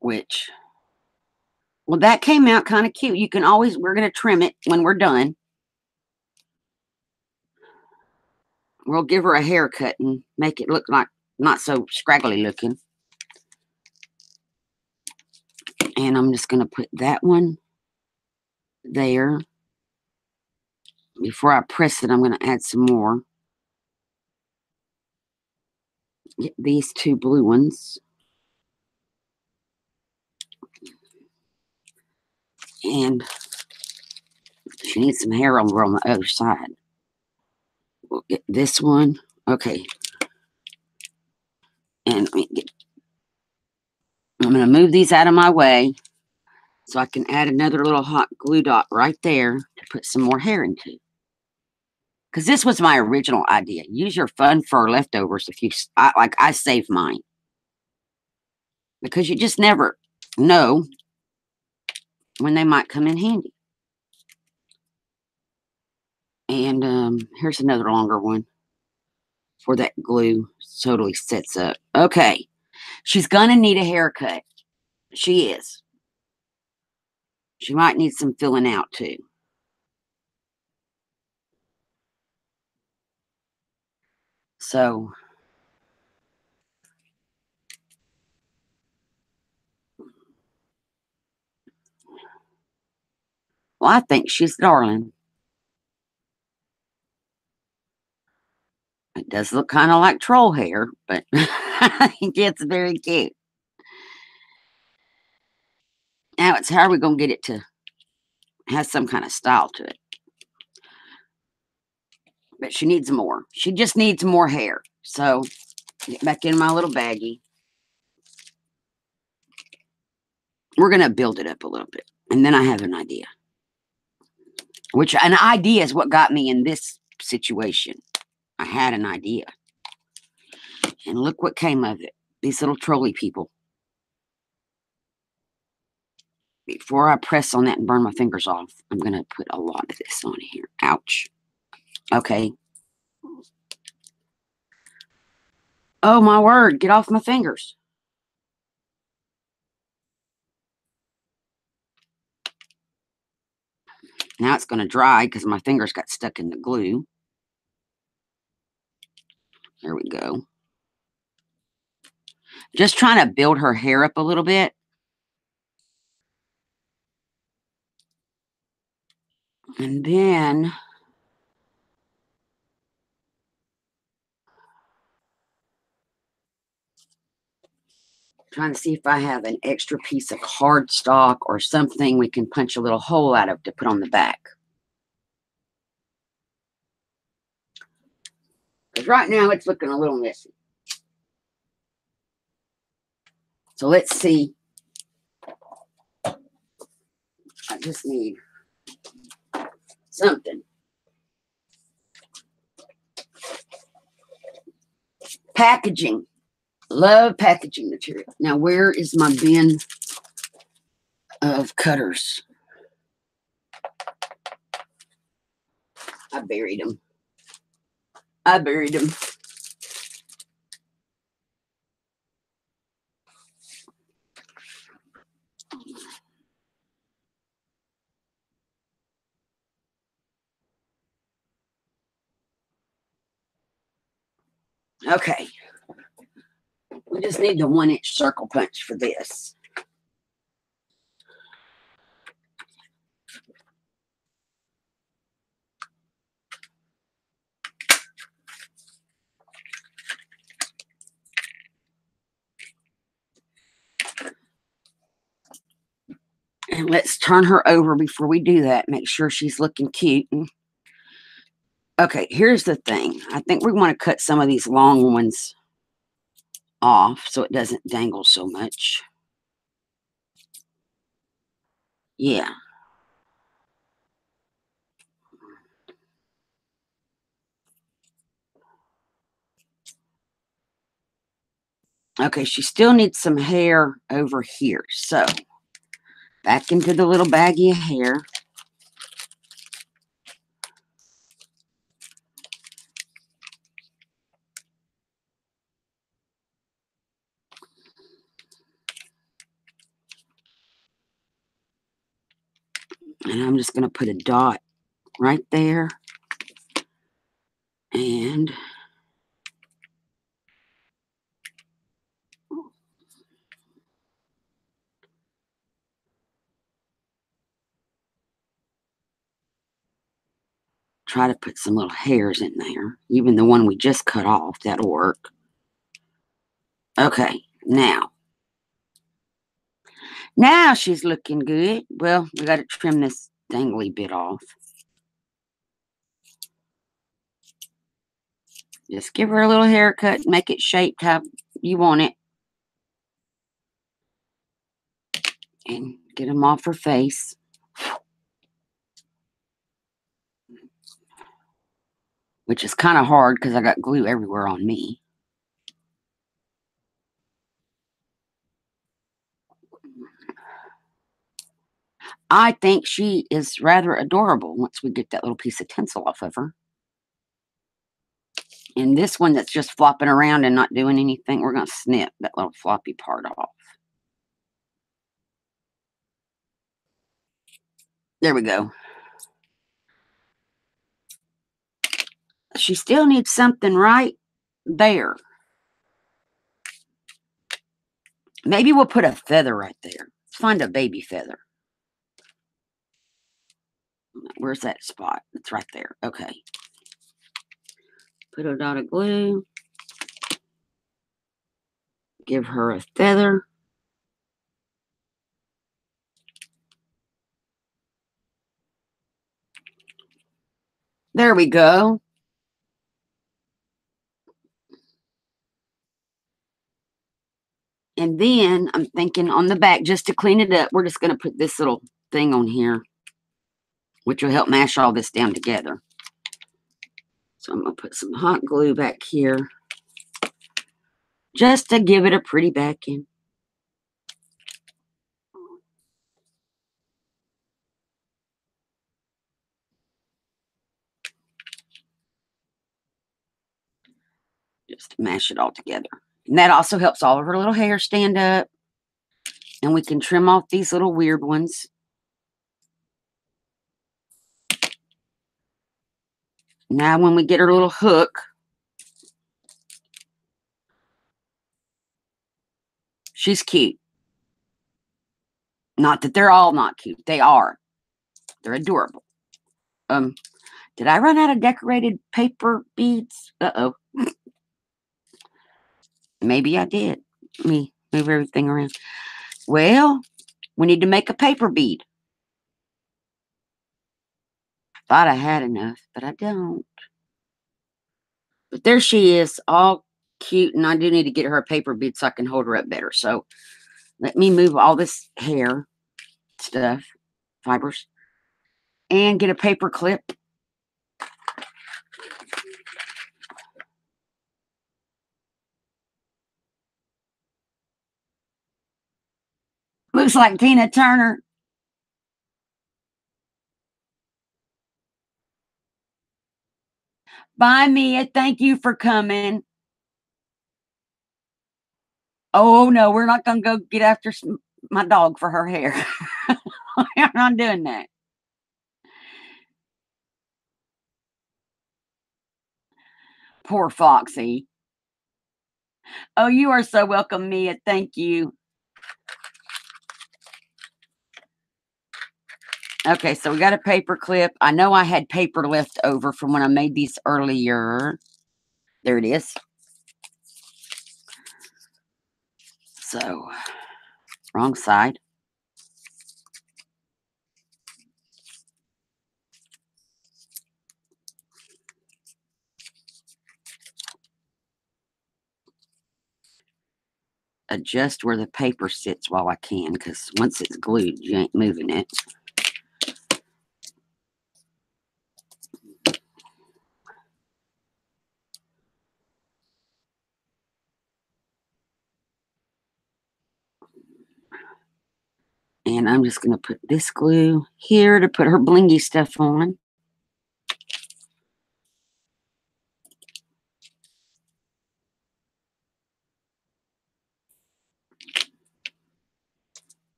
which, well, that came out kind of cute. You can always, we're going to trim it when we're done. We'll give her a haircut and make it look like not so scraggly looking. And I'm just going to put that one there. Before I press it, I'm going to add some more. Get these two blue ones. And she needs some hair over on the other side. We'll get this one. Okay. And I'm going to move these out of my way so I can add another little hot glue dot right there to put some more hair into. Because this was my original idea. Use your fun fur leftovers if you, like I saved mine. Because you just never know when they might come in handy. And here's another longer one for that glue totally sets up. Okay. She's going to need a haircut. She is. She might need some filling out too. So, well, I think she's darling. It does look kind of like troll hair, but I think it's very cute. Now it's how are we going to get it to have some kind of style to it? But she needs more. She just needs more hair. So, get back in my little baggie. We're going to build it up a little bit. And then I have an idea. Which, an idea is what got me in this situation. I had an idea. And look what came of it. These little trolley people. Before I press on that and burn my fingers off, I'm going to put a lot of this on here. Ouch. Okay. Oh, my word. Get off my fingers. Now it's going to dry because my fingers got stuck in the glue. There we go. Just trying to build her hair up a little bit. And then trying to see if I have an extra piece of cardstock or something we can punch a little hole out of to put on the back. Because right now it's looking a little messy. So let's see. I just need something. Packaging. Love packaging material. Now, where is my bin of cutters? I buried them. I buried them. Okay. We just need the 1-inch circle punch for this. And let's turn her over before we do that. Make sure she's looking cute. Okay, here's the thing. I think we want to cut some of these long ones off so it doesn't dangle so much. Yeah. Okay, she still needs some hair over here. So, back into the little baggie of hair. And I'm just going to put a dot right there. And try to put some little hairs in there. Even the one we just cut off, that'll work. Okay, now she's looking good. Well, we got to trim this dangly bit off. Just give her a little haircut, make it shaped how you want it. And get them off her face. Which is kind of hard because I got glue everywhere on me. I think she is rather adorable once we get that little piece of tinsel off of her. And this one that's just flopping around and not doing anything, we're going to snip that little floppy part off. There we go. She still needs something right there. Maybe we'll put a feather right there. Let's find a baby feather. Where's that spot? It's right there. Okay. Put a dot of glue. Give her a feather. There we go. And then I'm thinking on the back, just to clean it up, we're just going to put this little thing on here, which will help mash all this down together. So I'm going to put some hot glue back here just to give it a pretty backing. Just to mash it all together. And that also helps all of her little hair stand up. And we can trim off these little weird ones. Now when we get her little hook, she's cute. Not that they're all not cute. They are. They're adorable. Did I run out of decorated paper beads? Uh-oh. Maybe I did. Let me move everything around. Well, we need to make a paper bead. Thought I had enough, but I don't. But there she is, all cute, and I do need to get her a paper bead so I can hold her up better. So let me move all this hair stuff, fibers, and get a paper clip. Looks like Tina Turner. Bye, Mia. Thank you for coming. Oh, no, we're not going to go get after my dog for her hair. I'm not doing that. Poor Foxie. Oh, you are so welcome, Mia. Thank you. Okay, so we got a paper clip. I know I had paper left over from when I made these earlier. There it is. So, wrong side. Adjust where the paper sits while I can, because once it's glued, you ain't moving it. And I'm just going to put this glue here to put her blingy stuff on.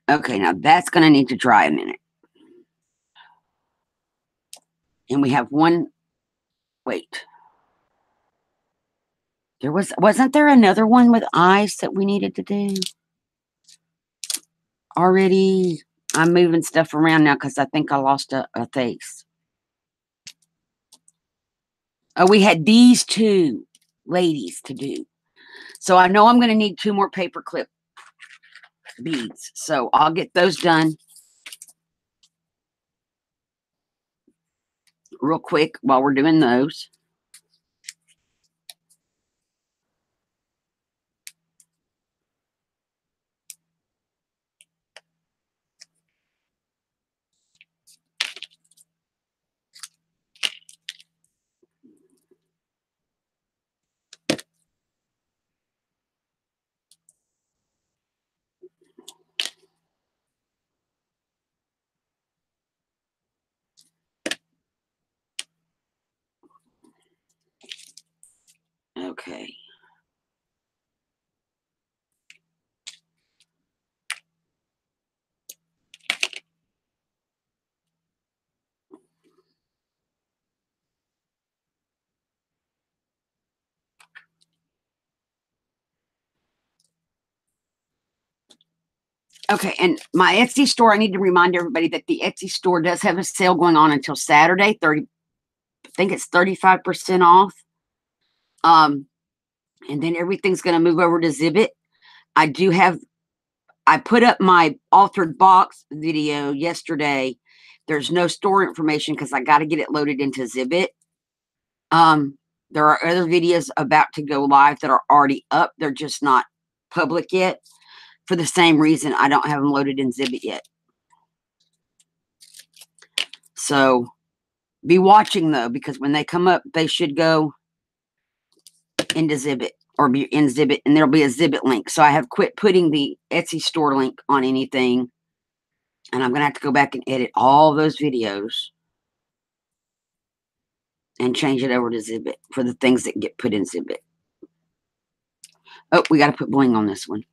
Okay, now that's going to need to dry a minute. And we have one, wait. Wasn't there another one with eyes that we needed to do? Already, I'm moving stuff around now because I think I lost a face. Oh, we had these two ladies to do. So I know I'm going to need 2 more paperclip beads. So I'll get those done real quick while we're doing those. Okay. Okay, and my Etsy store, I need to remind everybody that the Etsy store does have a sale going on until Saturday. I think it's 35% off. And then everything's going to move over to Zibbit. I put up my altered box video yesterday. There's no store information because I got to get it loaded into Zibbit. There are other videos about to go live that are already up. They're just not public yet. For the same reason, I don't have them loaded in Zibbit yet. So be watching though, because when they come up, they should go into Zibbit or be in Zibbit, and there'll be a Zibbit link. So I have quit putting the Etsy store link on anything, and I'm going to have to go back and edit all those videos and change it over to Zibbit for the things that get put in Zibbit. Oh, we got to put bling on this one.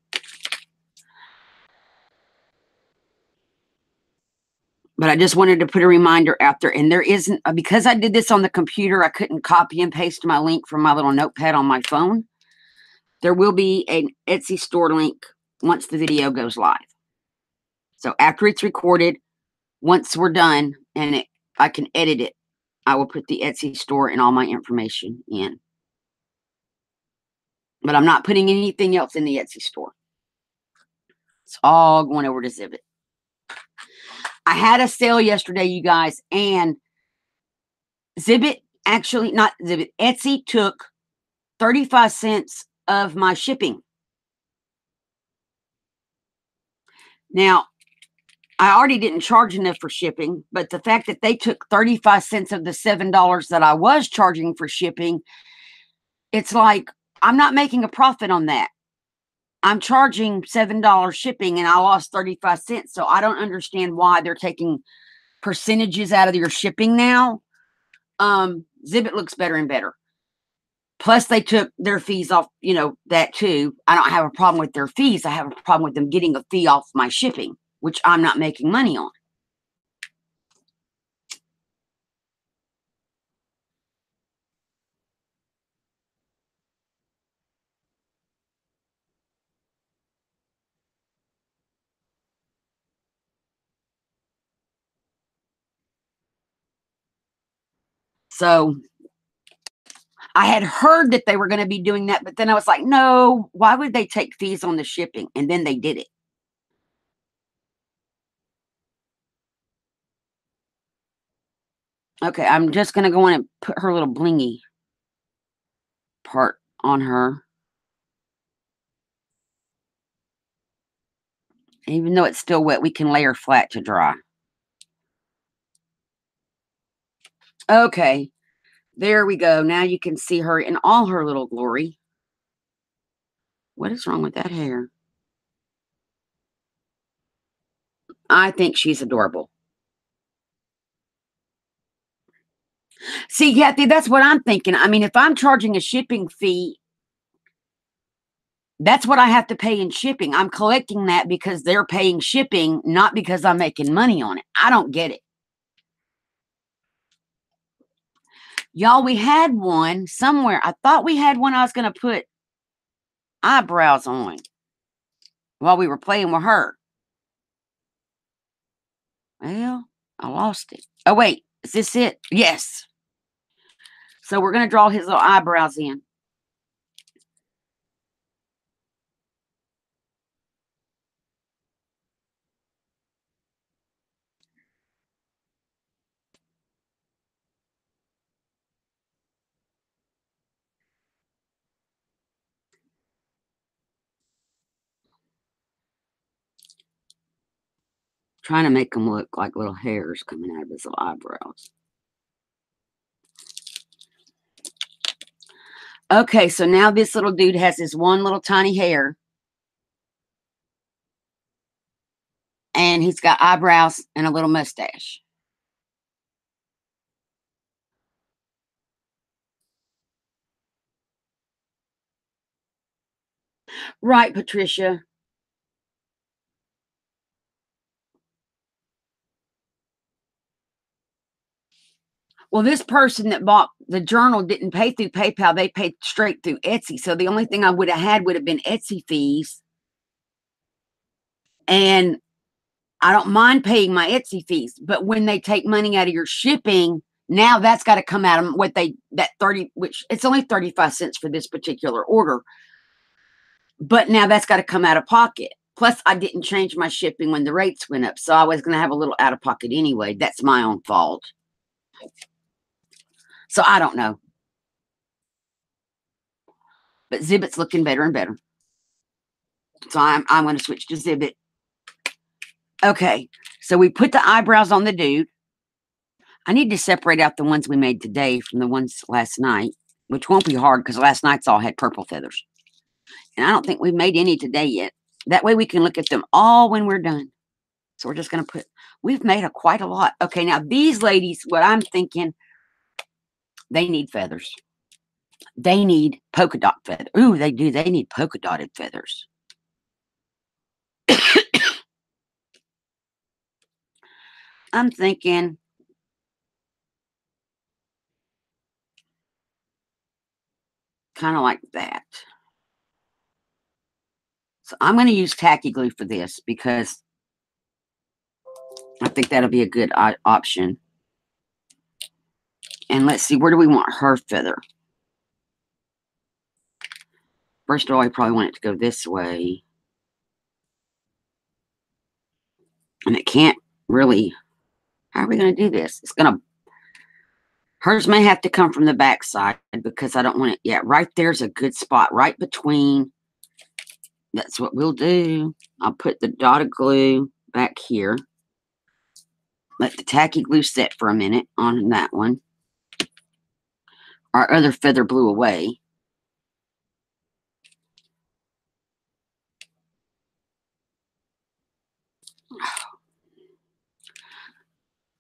But I just wanted to put a reminder out there. And there isn't, because I did this on the computer, I couldn't copy and paste my link from my little notepad on my phone. There will be an Etsy store link once the video goes live. So after it's recorded, once we're done and I can edit it, I will put the Etsy store and all my information in. But I'm not putting anything else in the Etsy store. It's all going over to Zibbit. I had a sale yesterday, you guys, and Zibbit, actually, not Zibbit, Etsy took 35 cents of my shipping. Now, I already didn't charge enough for shipping, but the fact that they took 35 cents of the $7 that I was charging for shipping, it's like I'm not making a profit on that. I'm charging $7 shipping and I lost 35 cents. So I don't understand why they're taking percentages out of your shipping now. Zibbit looks better and better. Plus, they took their fees off, that too. I don't have a problem with their fees. I have a problem with them getting a fee off my shipping, which I'm not making money on. So I had heard that they were going to be doing that, but then I was like, no, why would they take fees on the shipping? And then they did it. Okay, I'm just going to go in and put her little blingy part on her. Even though it's still wet, we can lay her flat to dry. Okay, there we go. Now you can see her in all her little glory. What is wrong with that hair? I think she's adorable. See, Kathy, that's what I'm thinking. I mean, if I'm charging a shipping fee, That's what I have to pay in shipping. I'm collecting that because they're paying shipping, not because I'm making money on it. I don't get it. Y'all, we had one somewhere. I thought we had one I was going to put eyebrows on while we were playing with her. Well, I lost it. Oh, wait. Is this it? Yes. So we're going to draw his little eyebrows in. Trying to make them look like little hairs coming out of his little eyebrows. Okay, so now this little dude has his one little tiny hair. And he's got eyebrows and a little mustache. Right, Patricia. Well, this person that bought the journal didn't pay through PayPal. They paid straight through Etsy. So the only thing I would have had would have been Etsy fees. And I don't mind paying my Etsy fees. But when they take money out of your shipping, now that's got to come out of what that 30, which it's only 35 cents for this particular order. But now that's got to come out of pocket. Plus, I didn't change my shipping when the rates went up. So I was going to have a little out of pocket anyway. That's my own fault. So I don't know. But Zibit's looking better and better. So I'm going to switch to Zibit. Okay. So we put the eyebrows on the dude. I need to separate out the ones we made today from the ones last night, which won't be hard because last night's all had purple feathers. And I don't think we've made any today yet. That way we can look at them all when we're done. So we're just going to put, we've made quite a lot. Okay, now these ladies, what I'm thinking, they need feathers. They need polka dot feathers. Ooh, they do. They need polka dotted feathers. I'm thinking kind of like that. So I'm going to use tacky glue for this because I think that'll be a good option. And let's see, where do we want her feather? First of all, I probably want it to go this way. And it can't really, how are we going to do this? It's going to, hers may have to come from the back side because I don't want it yet. Right there's a good spot, right between. That's what we'll do. I'll put the dotted glue back here. Let the tacky glue set for a minute on that one. Our other feather blew away.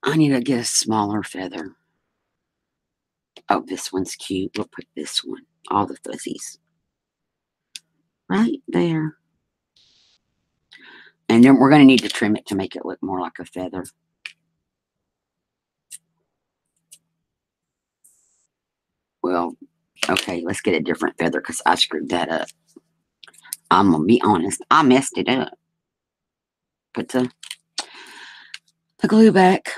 I need to get a smaller feather. Oh, this one's cute. We'll put this one. All the fuzzies. Right there. And then we're going to need to trim it to make it look more like a feather. Well, okay, let's get a different feather because I screwed that up. I'm going to be honest. I messed it up. Put the glue back.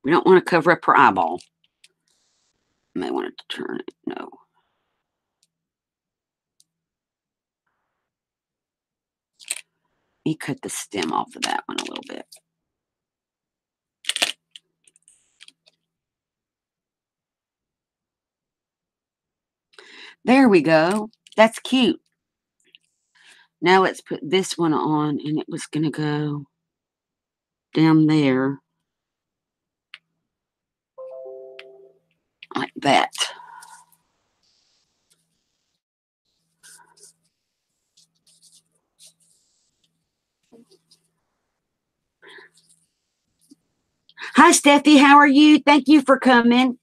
We don't want to cover up her eyeball. I may want to turn it. No. Let me cut the stem off of that one a little bit. There we go. That's cute. Now let's put this one on, and it was going to go down there like that. Hi, Steffi. How are you? Thank you for coming.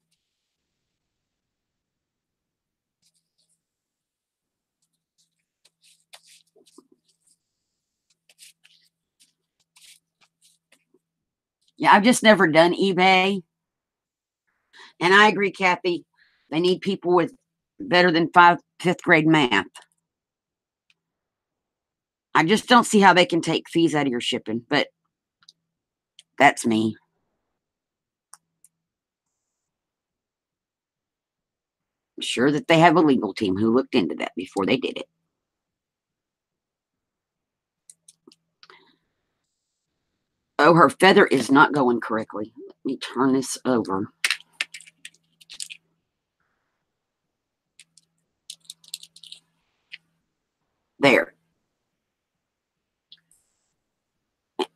Yeah, I've just never done eBay. And I agree, Kathy. They need people with better than fifth grade math. I just don't see how they can take fees out of your shipping, but that's me. I'm sure that they have a legal team who looked into that before they did it. Oh, her feather is not going correctly. Let me turn this over. There.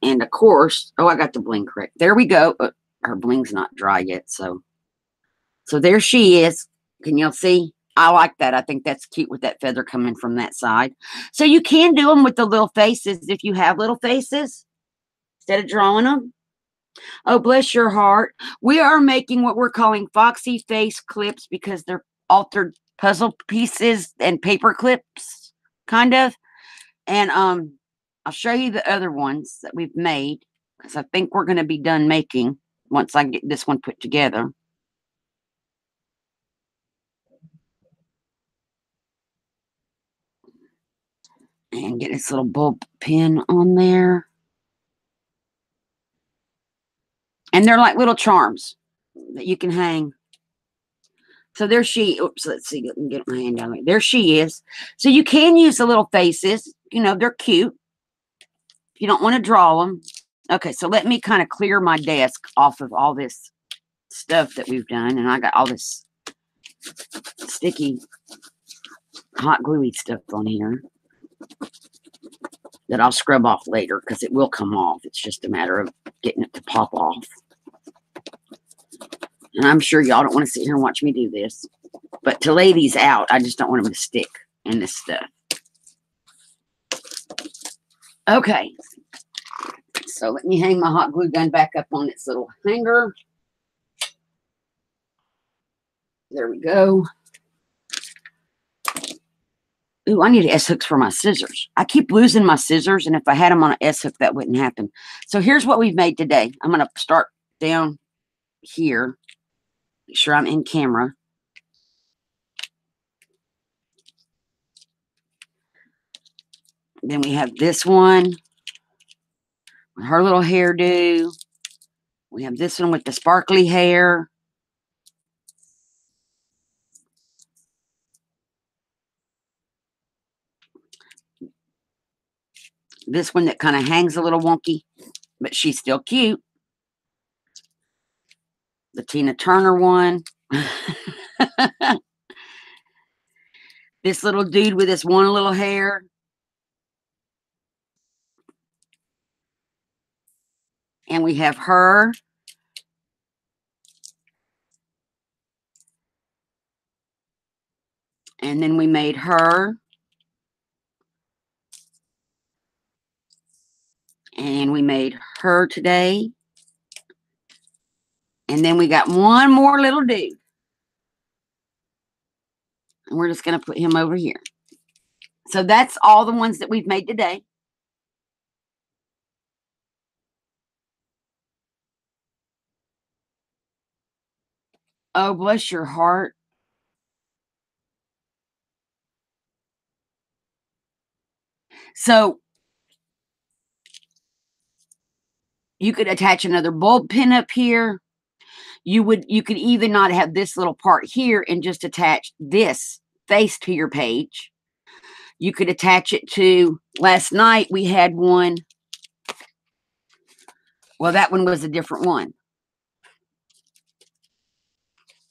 And of course, oh, I got the bling correct. There we go. Her bling's not dry yet, so there she is. Can y'all see? I like that. I think that's cute with that feather coming from that side. So you can do them with the little faces if you have little faces instead of drawing them. Oh, bless your heart. We are making what we're calling Foxie face clips because they're altered puzzle pieces and paper clips, kind of. And I'll show you the other ones that we've made because I think we're going to be done making once I get this one put together. And get this little bulb pin on there. And they're like little charms that you can hang. So there she, oops, let's see, let me get my hand down there. There she is. So you can use the little faces. You know, they're cute. If you don't want to draw them. Okay, so let me kind of clear my desk off of all this stuff that we've done. And I got all this sticky, hot gluey stuff on here that I'll scrub off later because it will come off. It's just a matter of getting it to pop off. And I'm sure y'all don't want to sit here and watch me do this. But to lay these out, I just don't want them to stick in this stuff. Okay. So let me hang my hot glue gun back up on its little hanger. There we go. Ooh, I need S-hooks for my scissors. I keep losing my scissors, and if I had them on an S-hook, that wouldn't happen. So here's what we've made today. I'm going to start down here. Make sure I'm in camera. Then we have this one with her little hairdo. We have this one with the sparkly hair. This one that kind of hangs a little wonky, but she's still cute. The Tina Turner one. This little dude with this one little hair. And we have her. And then we made her. And we made her today. And then we got one more little dude. And we're just going to put him over here. So that's all the ones that we've made today. Oh, bless your heart. So you could attach another bulb pin up here. You could even not have this little part here and just attach this face to your page. You could attach it to, last night we had one. Well, that one was a different one.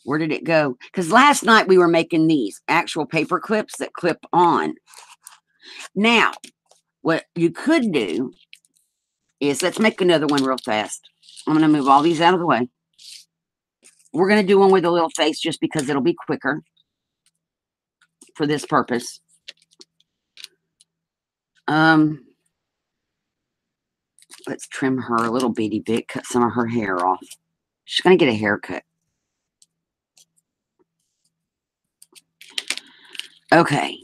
Where did it go? Because last night we were making these actual paper clips that clip on. Now, what you could do is, let's make another one real fast. I'm going to move all these out of the way. We're going to do one with a little face just because it'll be quicker for this purpose. Let's trim her a little bitty bit, cut some of her hair off. She's going to get a haircut. Okay.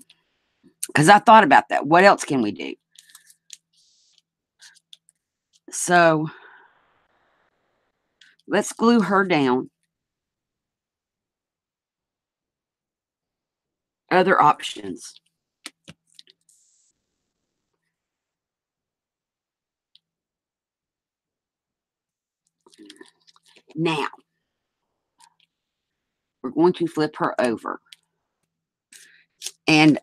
Because I thought about that. What else can we do? So let's glue her down. Other options. Now, we're going to flip her over. And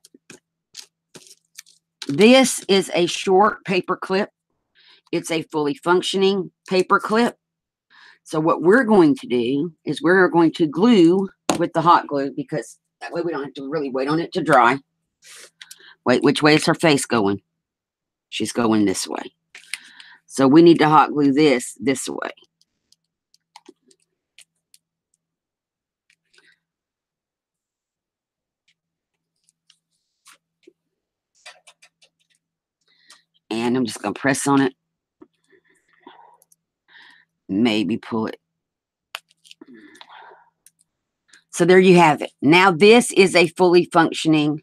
this is a short paper clip. It's a fully functioning paper clip. So what we're going to do is we're going to glue with the hot glue, because that way we don't have to really wait on it to dry. Wait, which way is her face going? She's going this way. So we need to hot glue this way. And I'm just going to press on it. Maybe pull it. So there you have it. Now this is a fully functioning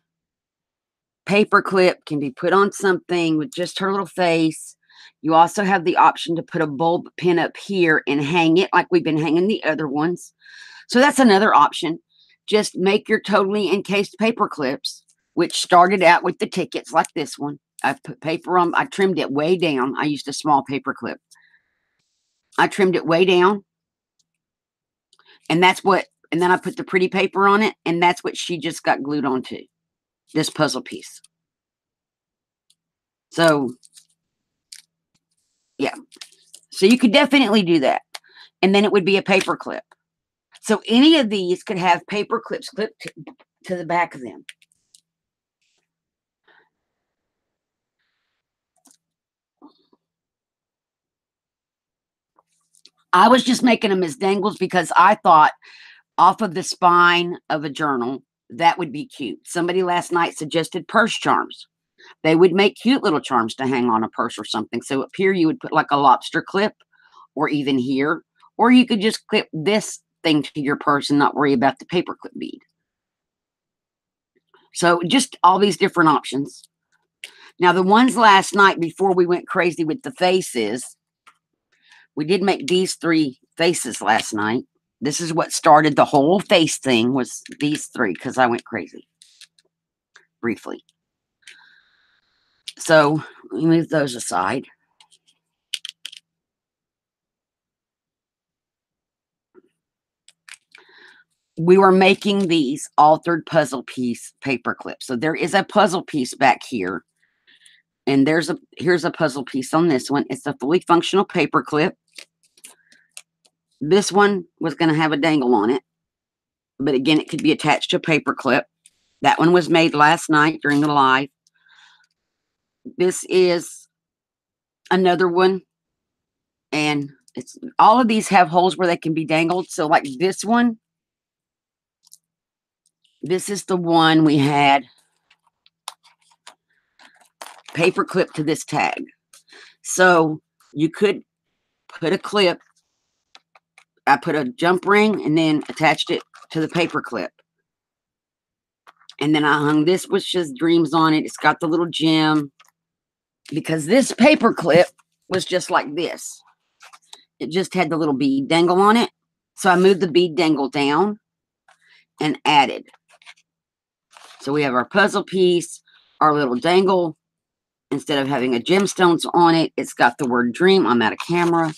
paper clip. Can be put on something with just her little face. You also have the option to put a bulb pin up here and hang it like we've been hanging the other ones. So that's another option. Just make your totally encased paper clips, which started out with the tickets like this one. I've put paper on. I trimmed it way down. I used a small paper clip. I trimmed it way down. And that's what, and then I put the pretty paper on it, and that's what she just got glued onto, this puzzle piece. So, yeah. So you could definitely do that. And then it would be a paper clip. So any of these could have paper clips clipped to the back of them. I was just making them as dangles because I thought off of the spine of a journal, that would be cute. Somebody last night suggested purse charms. They would make cute little charms to hang on a purse or something. So up here you would put like a lobster clip, or even here. Or you could just clip this thing to your purse and not worry about the paper clip bead. So just all these different options. Now the ones last night before we went crazy with the faces, we did make these 3 faces last night. This is what started the whole face thing, was these 3, because I went crazy briefly. So we move those aside. We were making these altered puzzle piece paper clips. So there is a puzzle piece back here. And here's a puzzle piece on this one. It's a fully functional paper clip. This one was going to have a dangle on it. But again, it could be attached to a paper clip. That one was made last night during the live. This is another one. And it's all of these have holes where they can be dangled. So like this one, this is the one we had paper clip to this tag. So you could put a clip. I put a jump ring and then attached it to the paper clip. And then I hung this Wishes Dreams on it. It's got the little gem. Because this paper clip was just like this. It just had the little bead dangle on it. So I moved the bead dangle down and added. So we have our puzzle piece, our little dangle. Instead of having a gemstones on it, it's got the word dream. I'm out of camera.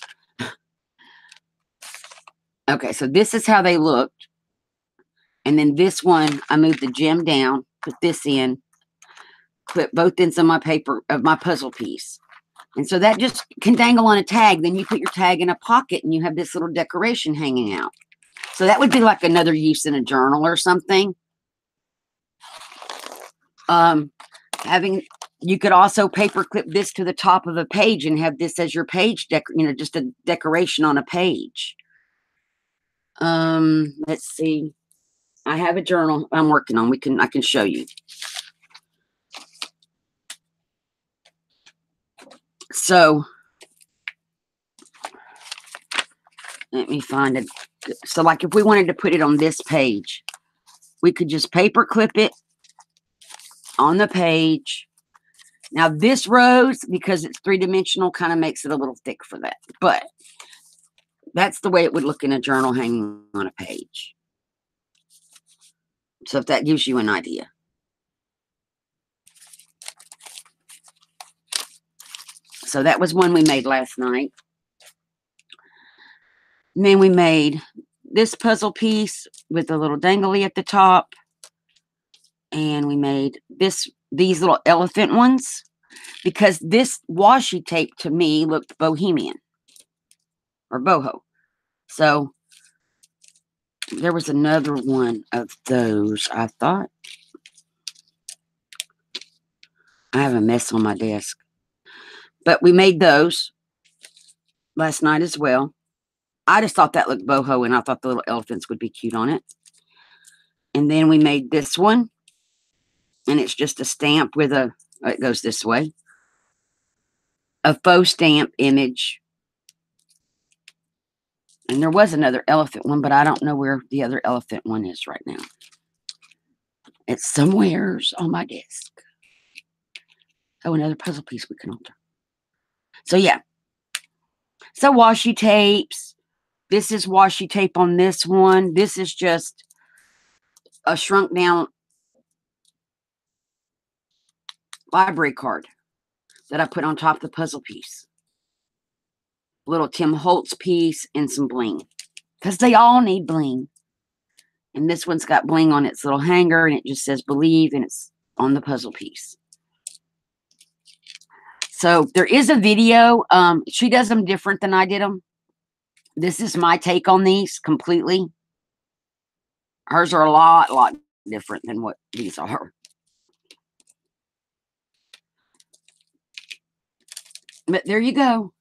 Okay, so this is how they looked. And then this one, I moved the gem down, put this in, clip both ends of my paper, of my puzzle piece. And so that just can dangle on a tag. Then you put your tag in a pocket and you have this little decoration hanging out. So that would be like another use in a journal or something. You could also paper clip this to the top of a page and have this as your page, just a decoration on a page. Let's see. I have a journal I'm working on. I can show you. So Let me find it. So like if we wanted to put it on this page, we could just paper clip it on the page. Now this rose, because it's three-dimensional, kind of makes it a little thick for that. But that's the way it would look in a journal hanging on a page. So if that gives you an idea. So that was one we made last night. And then we made this puzzle piece with a little dangly at the top. And we made these little elephant ones. Because this washi tape to me looked bohemian. Or boho. So there was another one of those, I thought. I have a mess on my desk. But we made those last night as well. I just thought that looked boho, and I thought the little elephants would be cute on it. And then we made this one. And it's just a stamp with a, it goes this way. A faux stamp image. And there was another elephant one, but I don't know where the other elephant one is right now. It's somewheres on my desk. Oh, another puzzle piece we can alter. So, yeah. So, washi tapes. This is washi tape on this one. This is just a shrunk down library card that I put on top of the puzzle piece. Little Tim Holtz piece and some bling. Because they all need bling. And this one's got bling on its little hanger, and it just says believe, and it's on the puzzle piece. So there is a video. She does them different than I did them. This is my take on these completely. Hers are a lot different than what these are. But there you go.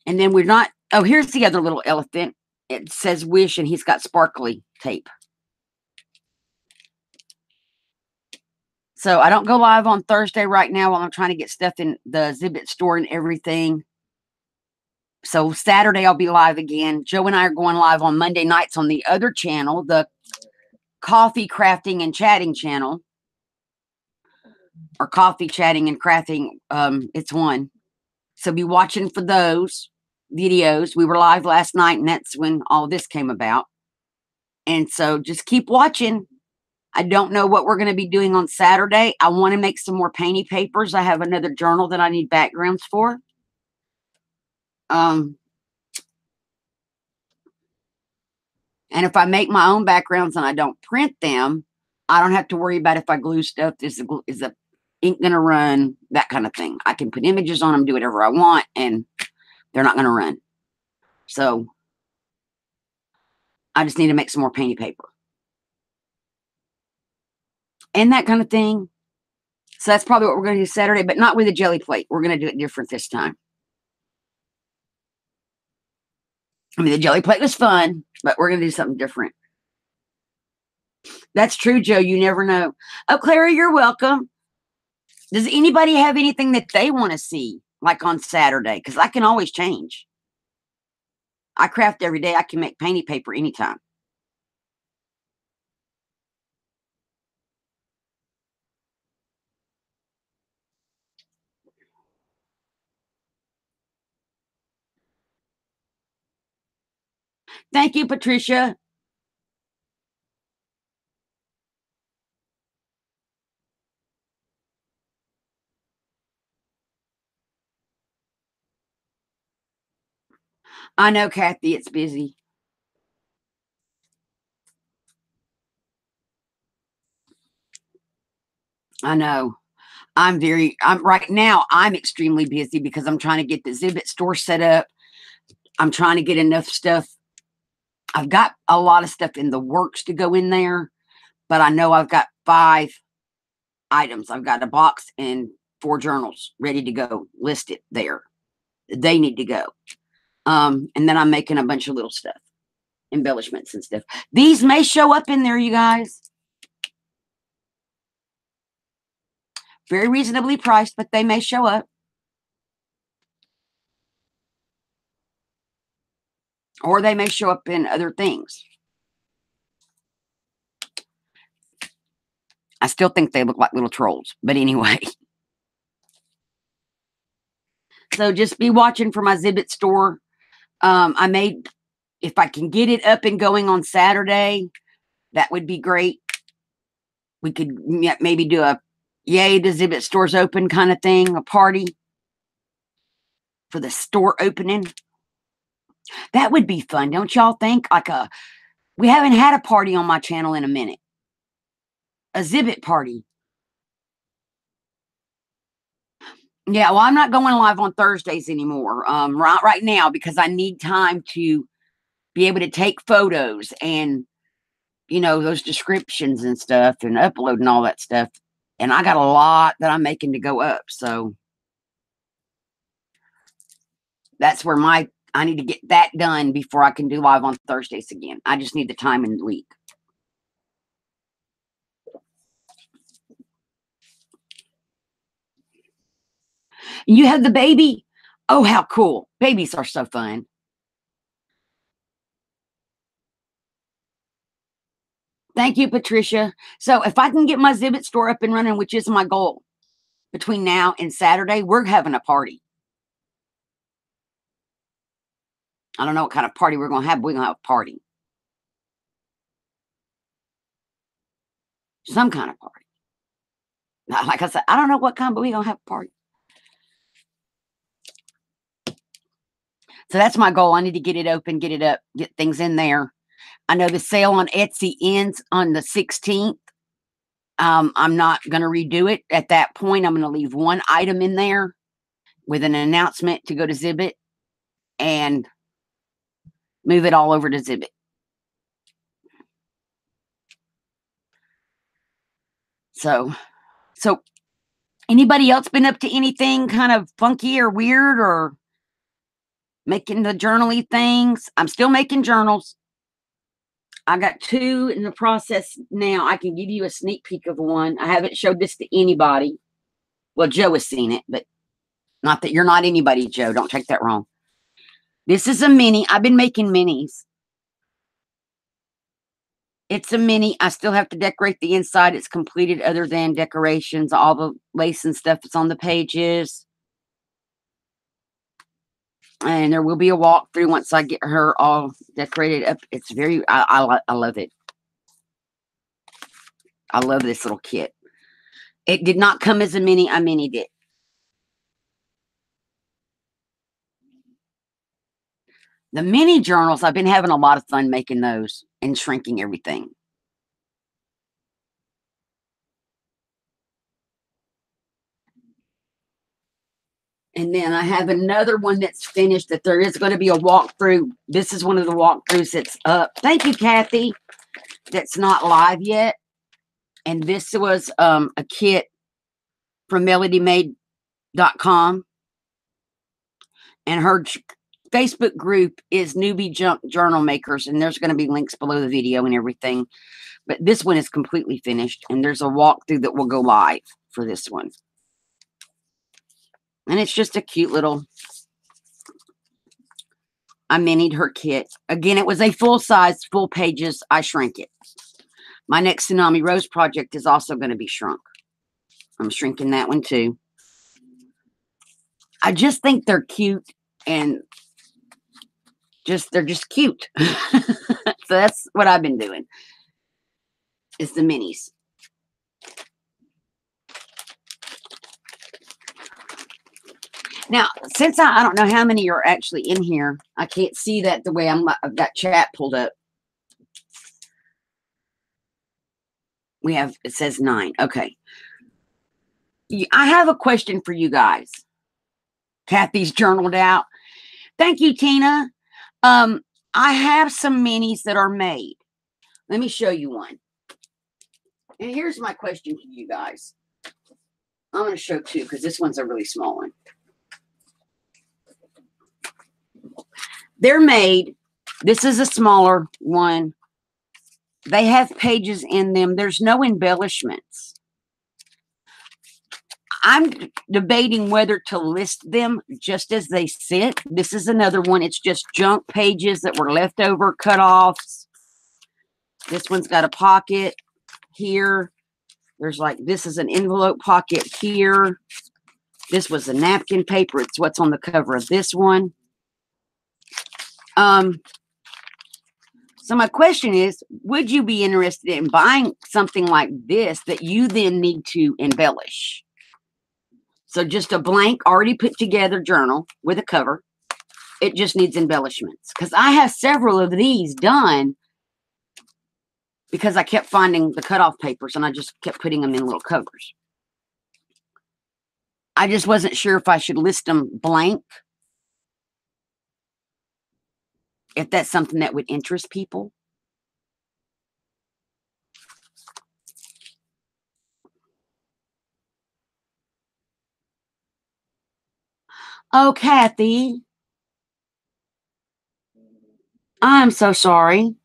And then we're not, oh, here's the other little elephant. It says wish, and he's got sparkly tape. So I don't go live on Thursday right now while I'm trying to get stuff in the Zibbit store and everything. So Saturday I'll be live again. Joe and I are going live on Monday nights on the other channel, the Coffee Crafting and Chatting channel. Or Coffee Chatting and Crafting, it's one. So be watching for those videos. We were live last night, and that's when all this came about. And so just keep watching. I don't know what we're going to be doing on Saturday. I want to make some more painty papers. I have another journal that I need backgrounds for. And if I make my own backgrounds and I don't print them, I don't have to worry about if I glue stuff. Is the ink going to run? That kind of thing. I can put images on them, do whatever I want, and they're not going to run. So I just need to make some more painty paper. And that kind of thing. So that's probably what we're going to do Saturday, but not with a jelly plate. We're going to do it different this time. I mean, the jelly plate was fun, but we're going to do something different. That's true, Joe. You never know. Oh, Clara, you're welcome. Does anybody have anything that they want to see, like on Saturday? Because I can always change. I craft every day. I can make painty paper anytime. Thank you, Patricia. I know, Kathy, it's busy. I know. I'm right now, I'm extremely busy because I'm trying to get the Zibbit store set up. I'm trying to get enough stuff. I've got a lot of stuff in the works to go in there, but I know I've got 5 items. I've got a box and 4 journals ready to go, listed there. They need to go. And then I'm making a bunch of little stuff, embellishments and stuff. These may show up in there, you guys. Very reasonably priced, but they may show up. Or they may show up in other things. I still think they look like little trolls. But anyway. So just be watching for my Zibbit store. I made, if I can get it up and going on Saturday, that would be great. We could maybe do a yay, the Zibbit store's open kind of thing, a party for the store opening. That would be fun, don't y'all think? Like we haven't had a party on my channel in a minute. A Zibbit party. Yeah, well, I'm not going live on Thursdays anymore right now because I need time to be able to take photos and, you know, those descriptions and stuff and upload and all that stuff. And I got a lot that I'm making to go up. So that's where I need to get that done before I can do live on Thursdays again. I just need the time in the week. You have the baby? Oh, how cool. Babies are so fun. Thank you, Patricia. So if I can get my Zibbit store up and running, which is my goal, between now and Saturday, we're having a party. I don't know what kind of party we're going to have, but we're going to have a party. Some kind of party. Like I said, I don't know what kind, but we're going to have a party. So that's my goal. I need to get it open, get it up, get things in there. I know the sale on Etsy ends on the 16th. I'm not going to redo it. At that point, I'm going to leave one item in there with an announcement to go to Zibbit and move it all over to Zibbit. So anybody else been up to anything kind of funky or weird or making the journal-y things? I'm still making journals. I got 2 in the process now. I can give you a sneak peek of one. I haven't showed this to anybody. Well, Joe has seen it, but not that you're not anybody, Joe. Don't take that wrong. This is a mini. I've been making minis. It's a mini. I still have to decorate the inside. It's completed other than decorations. All the lace and stuff is on the pages. And there will be a walkthrough once I get her all decorated up. It's very, I love it. I love this little kit. It did not come as a mini. I minied it. The mini journals, I've been having a lot of fun making those and shrinking everything. And then I have another one that's finished that there is going to be a walkthrough. This is one of the walkthroughs that's up. Thank you, Kathy. That's not live yet. And this was a kit from melodymade.com. And her Facebook group is Newbie Journal Makers. And there's going to be links below the video and everything. But this one is completely finished. And there's a walkthrough that will go live for this one. And it's just a cute little, I minied her kit. Again, it was a full size, full pages. I shrank it. My next Tsunami Rose project is also going to be shrunk. I'm shrinking that one too. I just think they're cute and they're just cute. So that's what I've been doing. It's the minis. Now, since I don't know how many are actually in here, I can't see that the way I've got chat pulled up. We have, it says 9. Okay. I have a question for you guys. Kathy's journaled out. Thank you, Tina. I have some minis that are made. Let me show you one. And here's my question to you guys. I'm going to show 2 because this one's a really small one. They're made. This is a smaller one. They have pages in them. There's no embellishments. I'm debating whether to list them just as they sit. This is another one. It's just junk pages that were left over, cut-offs. This one's got a pocket here. There's like, this is an envelope pocket here. This was the napkin paper. It's what's on the cover of this one. So my question is, would you be interested in buying something like this that you then need to embellish? So just a blank, already put together journal with a cover. It just needs embellishments. Because I have several of these done because I kept finding the cutoff papers and I just kept putting them in little covers. I just wasn't sure if I should list them blank. If that's something that would interest people. Oh, Kathy. I'm so sorry.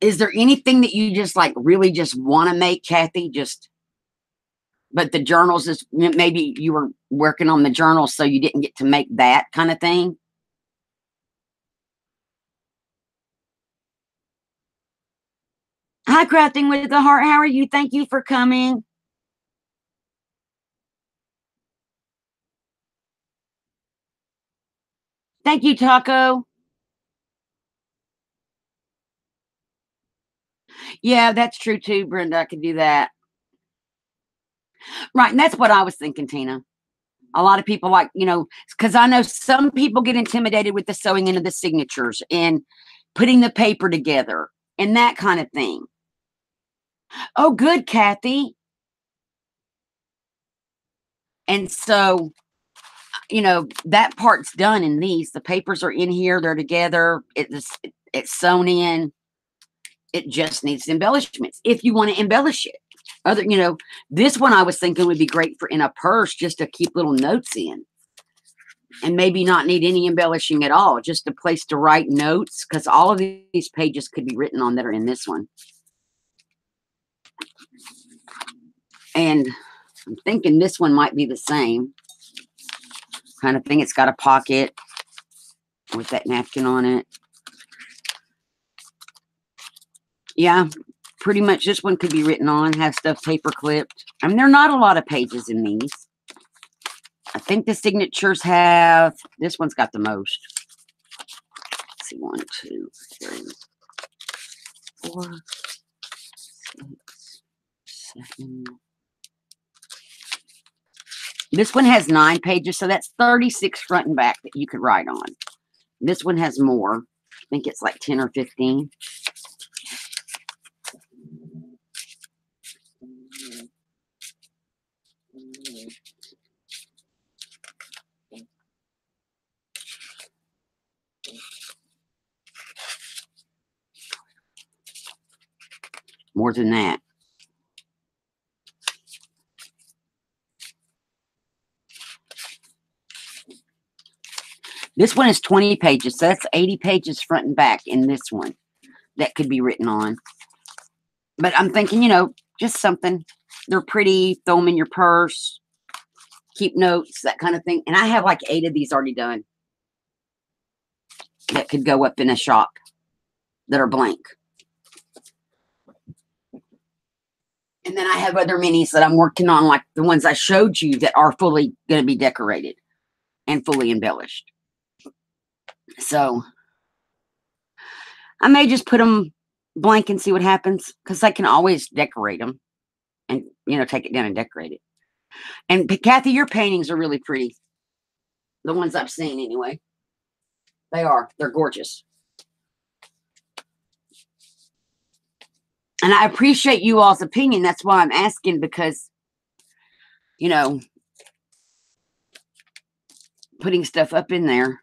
Is there anything that you just like really just want to make, Kathy? But the journals is maybe you were working on the journals, so you didn't get to make that kind of thing. Hi, Crafting with the Heart. How are you? Thank you for coming. Thank you, Taco. Yeah, that's true too, Brenda. I could do that. Right, and that's what I was thinking, Tina. A lot of people like, because I know some people get intimidated with the sewing into the signatures and putting the paper together and that kind of thing. Oh, good, Kathy. And so, that part's done in these. The papers are in here. They're together. It's sewn in. It just needs embellishments if you want to embellish it. This one I was thinking would be great for in a purse just to keep little notes in. And maybe not need any embellishing at all, just a place to write notes, because all of these pages could be written on that are in this one. And I'm thinking this one might be the same kind of thing. It's got a pocket with that napkin on it. Yeah, pretty much this one could be written on, have stuff paper clipped. I mean, there are not a lot of pages in these. I think the signatures have, this one's got the most. Let's see, 1, 2, 3, 4, 6, 7. This one has 9 pages, so that's 36 front and back that you could write on. This one has more. I think it's like 10 or 15. More than that. This one is 20 pages, so that's 80 pages front and back in this one that could be written on. But I'm thinking, just something. They're pretty, throw them in your purse, keep notes, that kind of thing. And I have like 8 of these already done that could go up in a shop that are blank. And then I have other minis that I'm working on, like the ones I showed you that are fully going to be decorated and fully embellished. So I may just put them blank and see what happens, because I can always decorate them and, take it down and decorate it. And Kathy, your paintings are really pretty. The ones I've seen anyway. They are. They're gorgeous. And I appreciate you all's opinion. That's why I'm asking, because, putting stuff up in there.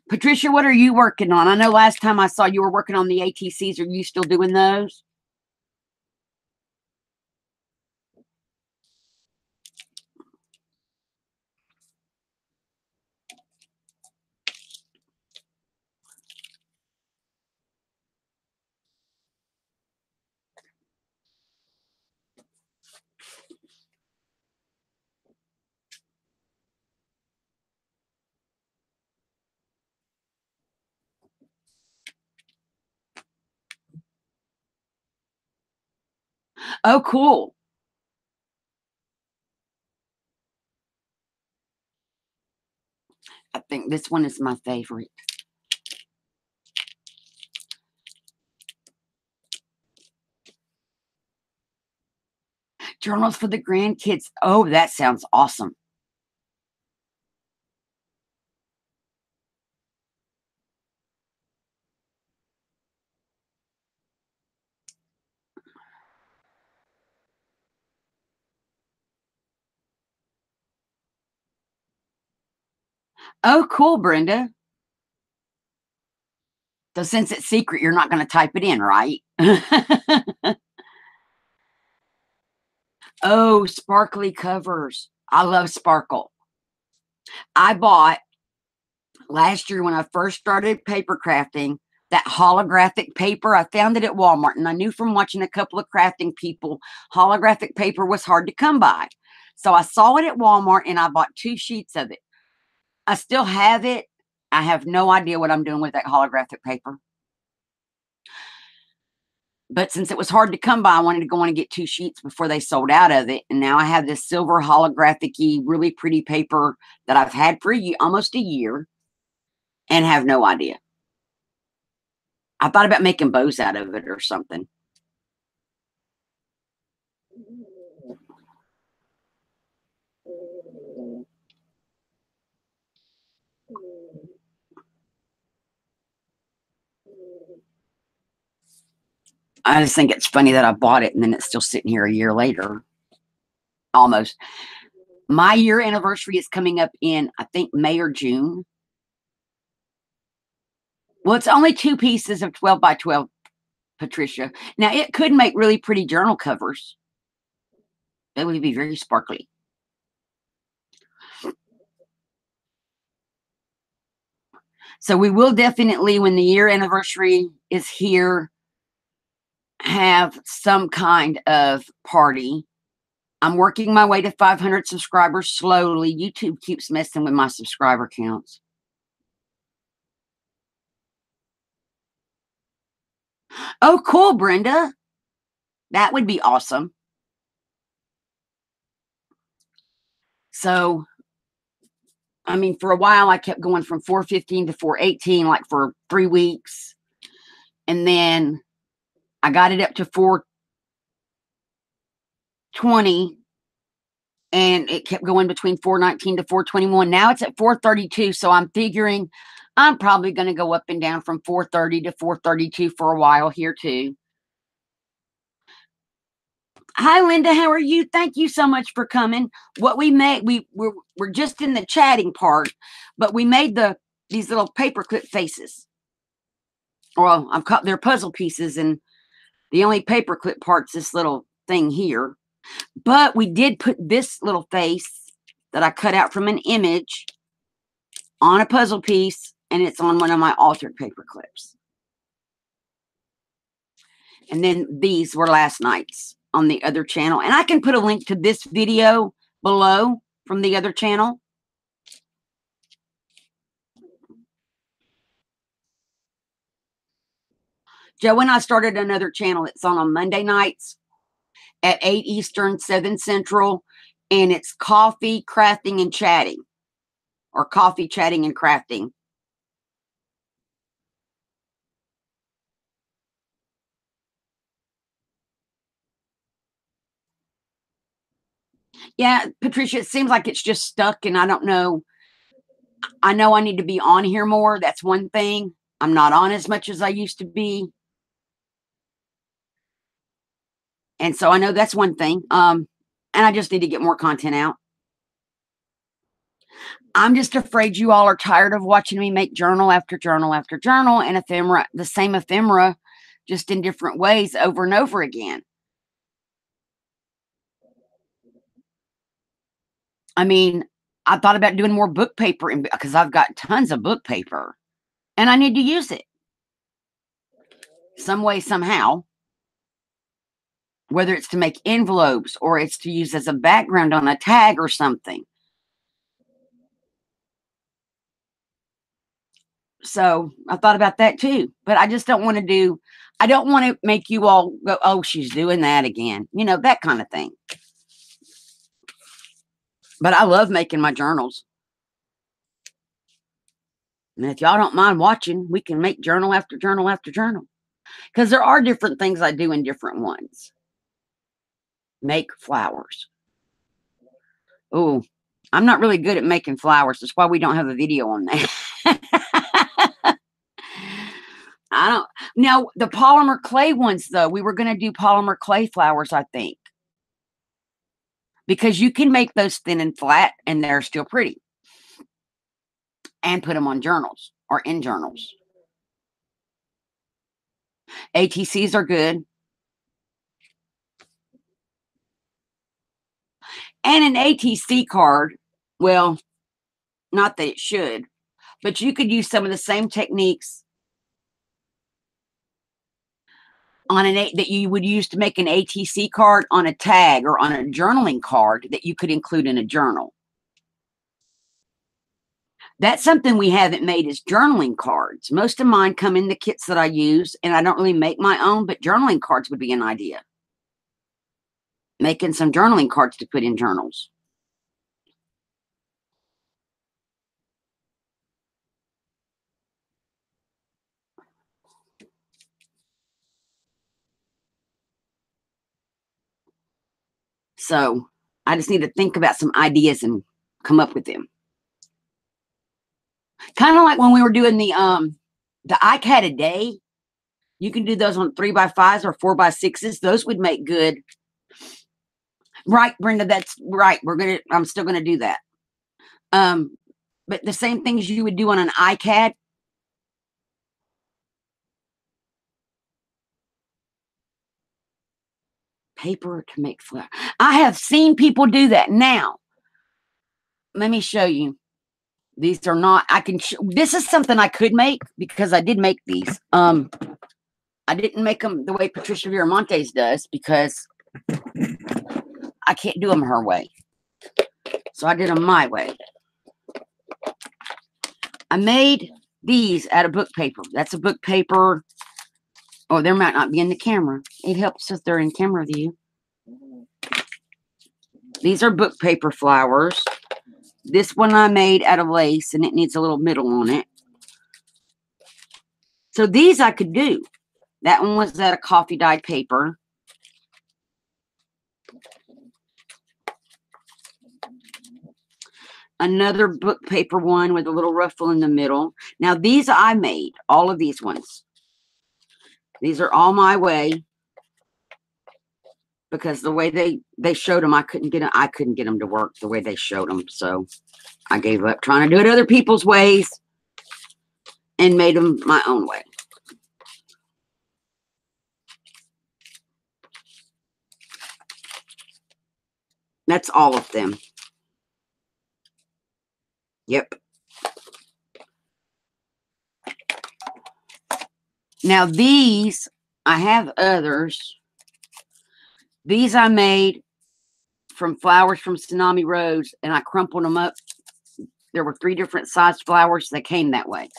Patricia, what are you working on? I know last time I saw you were working on the ATCs. Are you still doing those? Oh, cool. I think this one is my favorite. Journals for the grandkids. Oh, that sounds awesome. Oh, cool, Brenda. So since it's secret, you're not going to type it in, right? Oh, sparkly covers. I love sparkle. I bought last year when I first started paper crafting that holographic paper. I found it at Walmart, and I knew from watching a couple of crafting people, holographic paper was hard to come by. So I saw it at Walmart and I bought 2 sheets of it. I still have it. I have no idea what I'm doing with that holographic paper. But since it was hard to come by, I wanted to go on and get 2 sheets before they sold out of it. And now I have this silver holographic-y, really pretty paper that I've had for almost a year and have no idea. I thought about making bows out of it or something. I just think it's funny that I bought it and then it's still sitting here a year later. Almost. My year anniversary is coming up in, I think, May or June. Well, it's only 2 pieces of 12 by 12, Patricia. Now, it could make really pretty journal covers. It would be very sparkly. So we will definitely, when the year anniversary is here, have some kind of party. I'm working my way to 500 subscribers slowly. YouTube keeps messing with my subscriber counts. Oh, cool, Brenda. That would be awesome. So, I mean, for a while, I kept going from 415 to 418, like for 3 weeks. And then I got it up to 420, and it kept going between 419 to 421. Now it's at 432. So I'm figuring I'm probably going to go up and down from 430 to 432 for a while here, too. Hi, Linda. How are you? Thank you so much for coming. What we made, we're just in the chatting part, but we made these little paperclip faces. Well, they're puzzle pieces, and the only paperclip part's this little thing here. But we did put this little face that I cut out from an image on a puzzle piece, and it's on one of my altered paper clips. And then these were last night's on the other channel. And I can put a link to this video below from the other channel. Joe and I started another channel. It's on Monday nights at 8 Eastern, 7 Central. And it's coffee, crafting, and chatting. Or coffee, chatting, and crafting. Yeah, Patricia, it seems like it's just stuck, and I don't know. I know I need to be on here more. That's one thing. I'm not on as much as I used to be. And so I know that's one thing. And I just need to get more content out. I'm just afraid you all are tired of watching me make journal after journal after journal and ephemera, the same ephemera, just in different ways over and over again. I mean, I thought about doing more book paper because I've got tons of book paper and I need to use it some way, somehow, whether it's to make envelopes or it's to use as a background on a tag or something. So I thought about that too, but I just don't want to I don't want to make you all go, oh, she's doing that again, that kind of thing. But I love making my journals. And if y'all don't mind watching, we can make journal after journal after journal. Because there are different things I do in different ones. Make flowers. Oh, I'm not really good at making flowers. That's why we don't have a video on that. I don't. Now, the polymer clay ones, though, we were going to do polymer clay flowers, I think. Because you can make those thin and flat, and they're still pretty. And put them on journals or in journals. ATCs are good. And an ATC card, well, not that it should, but you could use some of the same techniques on that you would use to make an ATC card on a tag or on a journaling card that you could include in a journal. That's something we haven't made is journaling cards. Most of mine come in the kits that I use, and I don't really make my own, but journaling cards would be an idea. Making some journaling cards to put in journals. So I just need to think about some ideas and come up with them. Kind of like when we were doing the iCat a day. You can do those on 3x5s or 4x6s. Those would make good. Right, Brenda, that's right. I'm still gonna do that. But the same things you would do on an iCat. Paper to make flowers. I have seen people do that. Now, let me show you. These are not, this is something I could make because I did make these. I didn't make them the way Patricia Viramontes does because I can't do them her way. So I did them my way. I made these out of book paper. That's a book paper. Oh, there might not be in the camera. It helps if they're in camera view. These are book paper flowers. This one I made out of lace, and it needs a little middle on it. So these I could do. That one was out of coffee dyed paper. Another book paper one with a little ruffle in the middle. Now, these I made. All of these ones. These are all my way. Because the way they showed them, I couldn't get them to work the way they showed them. So I gave up trying to do it other people's ways and made them my own way. That's all of them. Yep. Now these, I have others. These I made from flowers from Tsunami Rose, and I crumpled them up. There were 3 different sized flowers that came that way.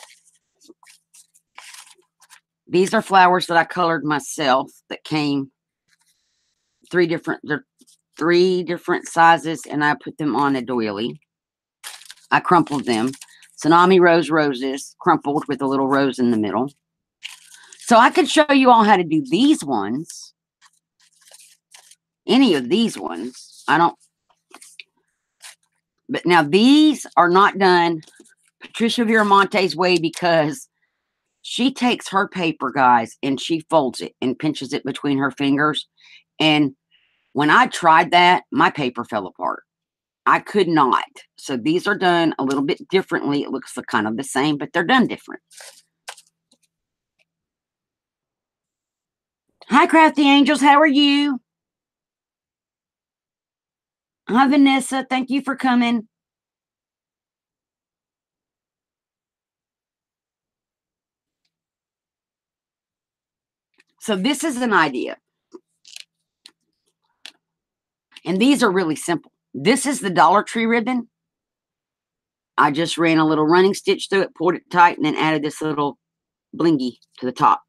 These are flowers that I colored myself that came 3 different sizes, and I put them on a doily. I crumpled them. Tsunami Rose roses, crumpled with a little rose in the middle. So I could show you all how to do these ones. Any of these ones. But now these are not done Patricia Viramonte's way because she takes her paper, guys, and she folds it and pinches it between her fingers. And when I tried that, my paper fell apart. I could not. So these are done a little bit differently. It looks kind of the same, but they're done different. Hi, Crafty Angels. How are you? Hi, Vanessa. Thank you for coming. So this is an idea. And these are really simple. This is the Dollar Tree ribbon. I just ran a little running stitch through it, pulled it tight, and then added this little blingy to the top.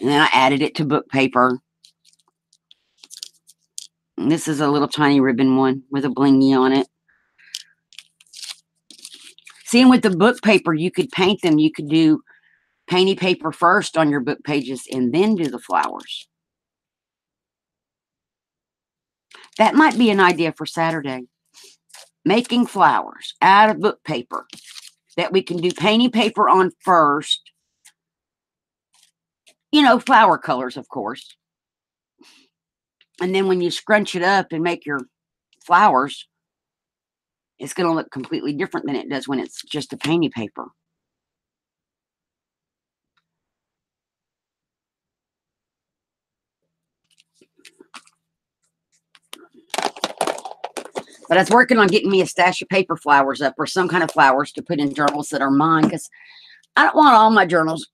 And then I added it to book paper. And this is a little tiny ribbon one with a blingy on it. See, and with the book paper, you could paint them. You could do painty paper first on your book pages and then do the flowers. That might be an idea for Saturday. Making flowers out of book paper that we can do painty paper on first. You know, flower colors, of course. And then when you scrunch it up and make your flowers, it's going to look completely different than it does when it's just a painty paper. But I was working on getting me a stash of paper flowers up or some kind of flowers to put in journals that are mine because I don't want all my journals.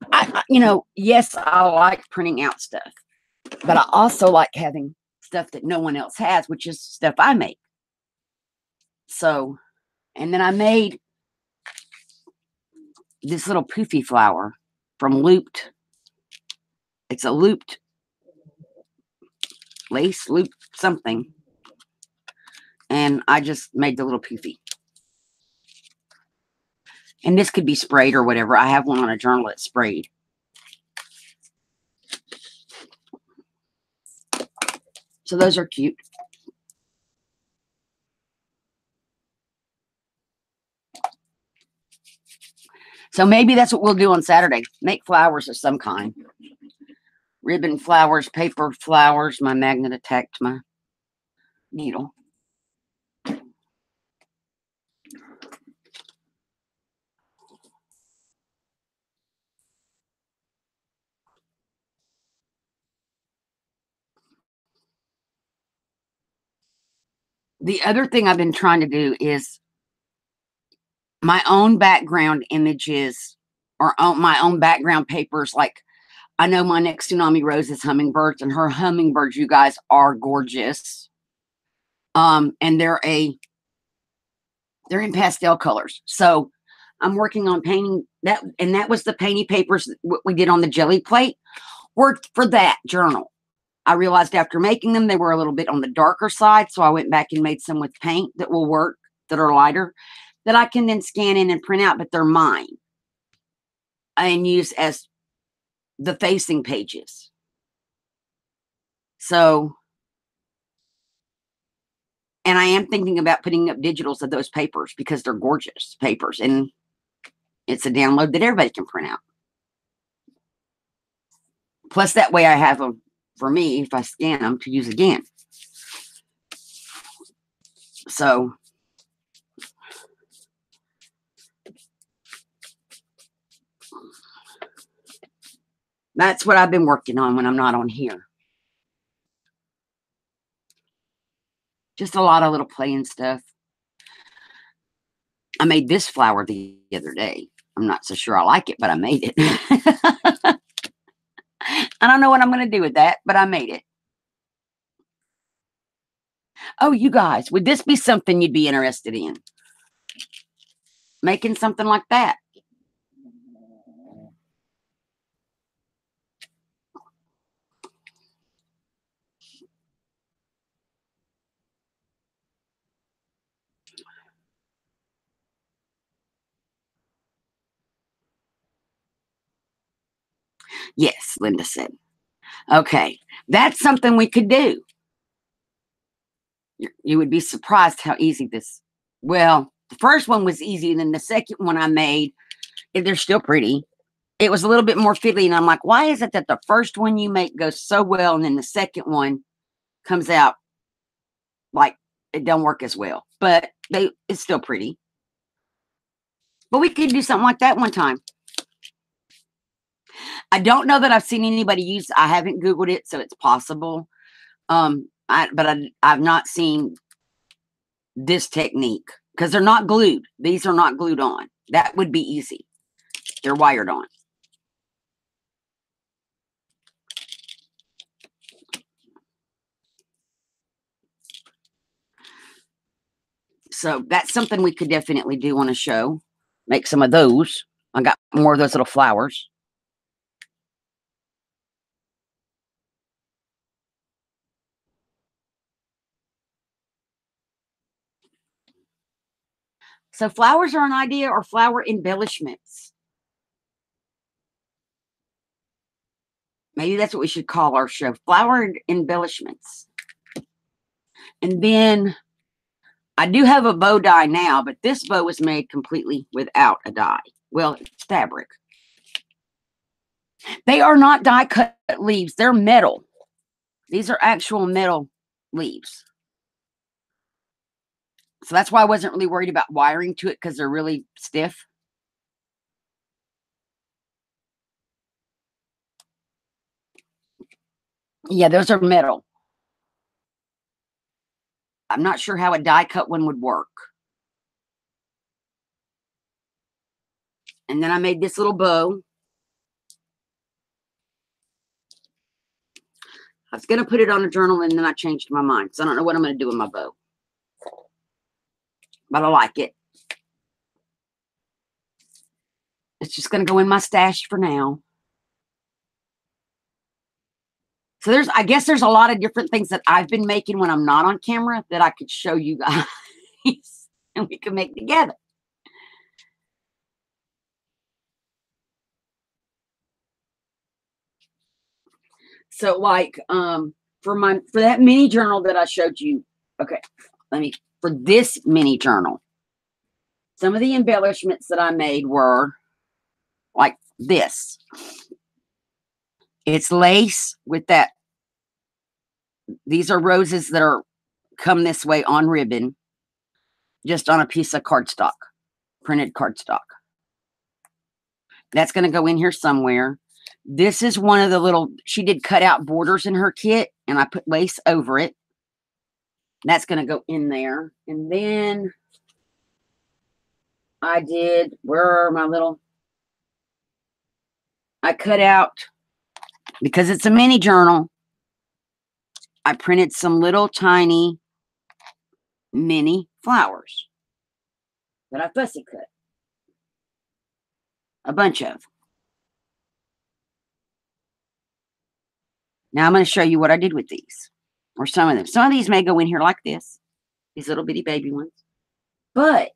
You know, yes, I like printing out stuff, but I also like having stuff that no one else has, which is stuff I make. So, and then I made this little poofy flower from looped. It's a looped lace, looped something. And I just made the little poofy. And this could be sprayed or whatever. I have one on a journal that's sprayed. So those are cute. So maybe that's what we'll do on Saturday. Make flowers of some kind. Ribbon flowers, paper flowers. My magnet attacked my needle. The other thing I've been trying to do is my own background images or my own background papers. Like, I know my next Tsunami Rose is hummingbirds, and her hummingbirds, you guys, are gorgeous. And they're in pastel colors. So I'm working on painting that, and that was the painty papers what we did on the jelly plate. Worked for that journal. I realized after making them, they were a little bit on the darker side, so I went back and made some with paint that will work, that are lighter, that I can then scan in and print out, but they're mine and use as the facing pages. So, and I am thinking about putting up digitals of those papers because they're gorgeous papers, and it's a download that everybody can print out. Plus, that way I have them for me if I scan them to use again. So, that's what I've been working on when I'm not on here. Just a lot of little playing stuff. I made this flower the other day. I'm not so sure I like it, but I made it. I don't know what I'm going to do with that, but I made it. Oh, you guys, would this be something you'd be interested in? Making something like that? Yes, Linda said. Okay, that's something we could do. You would be surprised how easy this. Well, the first one was easy, and then the second one I made, they're still pretty. It was a little bit more fiddly, and I'm like, why is it that the first one you make goes so well, and then the second one comes out like it don't work as well, but it's still pretty. But we could do something like that one time. I don't know that I've seen anybody use. I haven't Googled it, so it's possible. I've not seen this technique because they're not glued. These are not glued on. That would be easy. They're wired on. So that's something we could definitely do on a show. Make some of those. I got more of those little flowers. So flowers are an idea, or flower embellishments. Maybe that's what we should call our show, flower embellishments. And then I do have a bow die now, but this bow was made completely without a die. Well, it's fabric. They are not die cut leaves. They're metal. These are actual metal leaves. So that's why I wasn't really worried about wiring to it, because they're really stiff. Yeah, those are metal. I'm not sure how a die cut one would work. And then I made this little bow. I was going to put it on a journal, and then I changed my mind. So I don't know what I'm going to do with my bow. But I like it. It's just going to go in my stash for now. So I guess there's a lot of different things that I've been making when I'm not on camera that I could show you guys. And we can make together. So like for that mini journal that I showed you, okay, for this mini journal, some of the embellishments that I made were like this. It's lace with that. These are roses that are come this way on ribbon, just on a piece of cardstock, printed cardstock. That's going to go in here somewhere. This is one of the little, she did cut out borders in her kit, and I put lace over it. That's going to go in there. And then I did, where are my little, I cut out, because it's a mini journal, I printed some little tiny mini flowers that I fussy cut. A bunch of. Now I'm going to show you what I did with these, or some of them. Some of these may go in here like this, these little bitty baby ones. But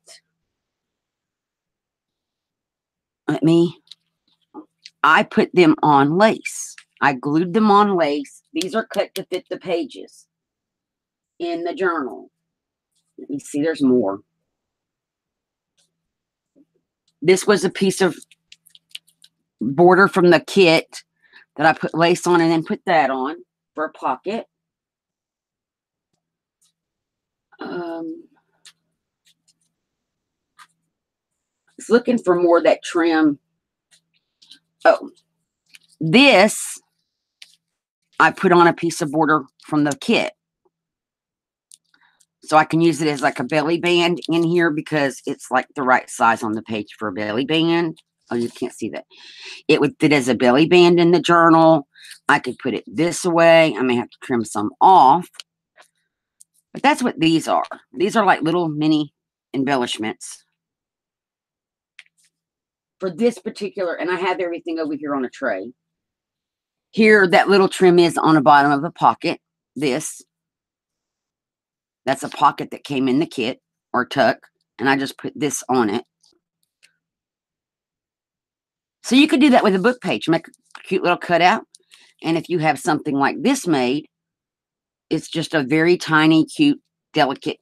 I put them on lace. I glued them on lace. These are cut to fit the pages in the journal. Let me see, there's more. This was a piece of border from the kit that I put lace on, and then put that on for a pocket. I was looking for more of that trim. Oh, this I put on a piece of border from the kit, so I can use it as like a belly band in here, because it's like the right size on the page for a belly band. Oh, you can't see that. It would fit as a belly band in the journal. I could put it this way. I may have to trim some off. But that's what these are. These are like little mini embellishments for this particular, and I have everything over here on a tray. Here, that little trim is on the bottom of the pocket. That's a pocket that came in the kit, or tuck, and I just put this on it. So you could do that with a book page, make a cute little cutout. And if you have something like this made, it's just a very tiny, cute, delicate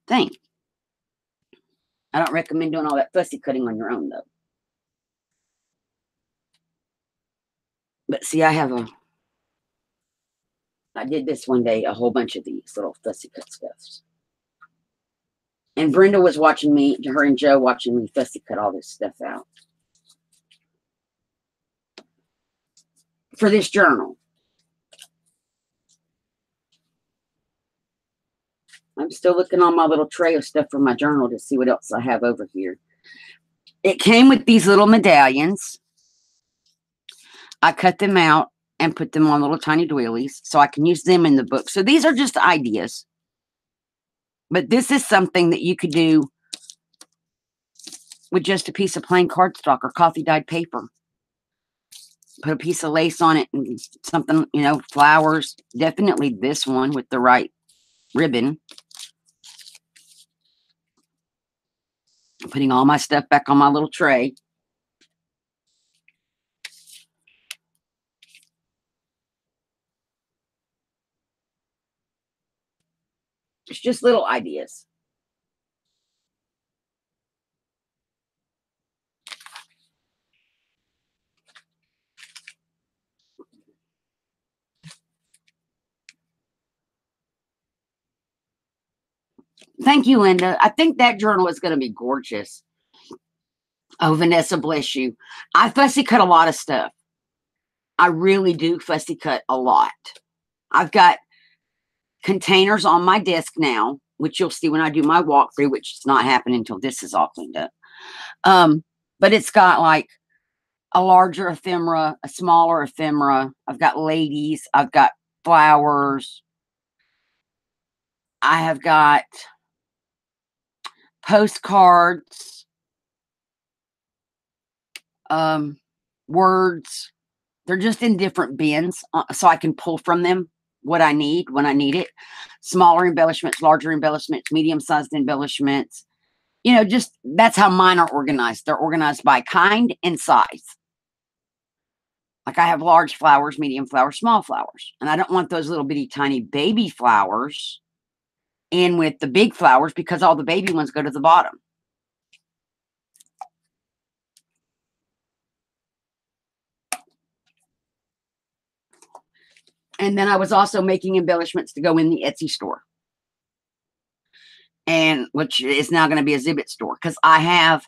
thing. I don't recommend doing all that fussy cutting on your own, though. But see, I have I did this one day, a whole bunch of these little fussy cut stuffs. And Brenda was watching me, her and Joe watching me fussy cut all this stuff out for this journal. I'm still looking on my little tray of stuff for my journal to see what else I have over here. It came with these little medallions. I cut them out and put them on little tiny doilies so I can use them in the book. So these are just ideas. But this is something that you could do with just a piece of plain cardstock or coffee dyed paper. Put a piece of lace on it and something, you know, flowers. Definitely this one with the right ribbon. Putting all my stuff back on my little tray. It's just little ideas. Thank you, Linda. I think that journal is going to be gorgeous. Oh, Vanessa, bless you. I fussy cut a lot of stuff. I really do fussy cut a lot. I've got containers on my desk now, which you'll see when I do my walkthrough, which is not happening until this is all cleaned up. But it's got like a larger ephemera, a smaller ephemera. I've got ladies. I've got flowers. I have got postcards, words. They're just in different bins so I can pull from them what I need when I need it. Smaller embellishments, larger embellishments, medium-sized embellishments. You know, just that's how mine are organized. They're organized by kind and size. Like I have large flowers, medium flowers, small flowers. And I don't want those little bitty tiny baby flowers in with the big flowers because all the baby ones go to the bottom. And then I was also making embellishments to go in the Etsy store. And which is now going to be a Zibbit store because I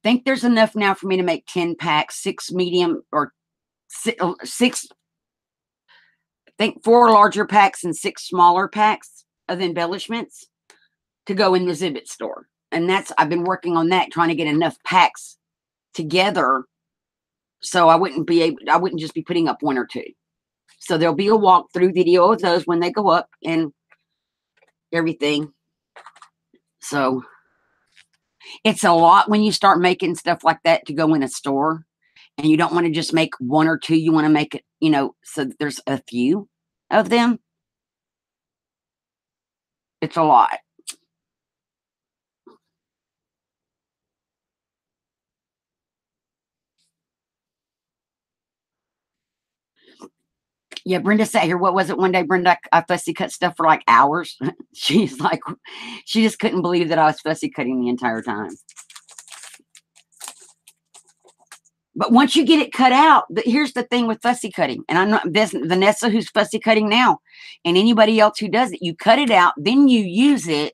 think there's enough now for me to make 10 packs, 6 medium or 6, I think 4 larger packs and 6 smaller packs of embellishments to go in the Zibbit store. And I've been working on that, trying to get enough packs together so I wouldn't just be putting up 1 or 2. So there'll be a walkthrough video of those when they go up and everything. So it's a lot when you start making stuff like that to go in a store and you don't want to just make 1 or 2. You want to make it, you know, so that there's a few of them. It's a lot. Yeah, Brenda sat here. What was it one day, Brenda? I fussy cut stuff for like hours. She's like, she just couldn't believe that I was fussy cutting the entire time. But once you get it cut out, here's the thing with fussy cutting. And I'm not this Vanessa who's fussy cutting now, and anybody else who does it, you cut it out, then you use it,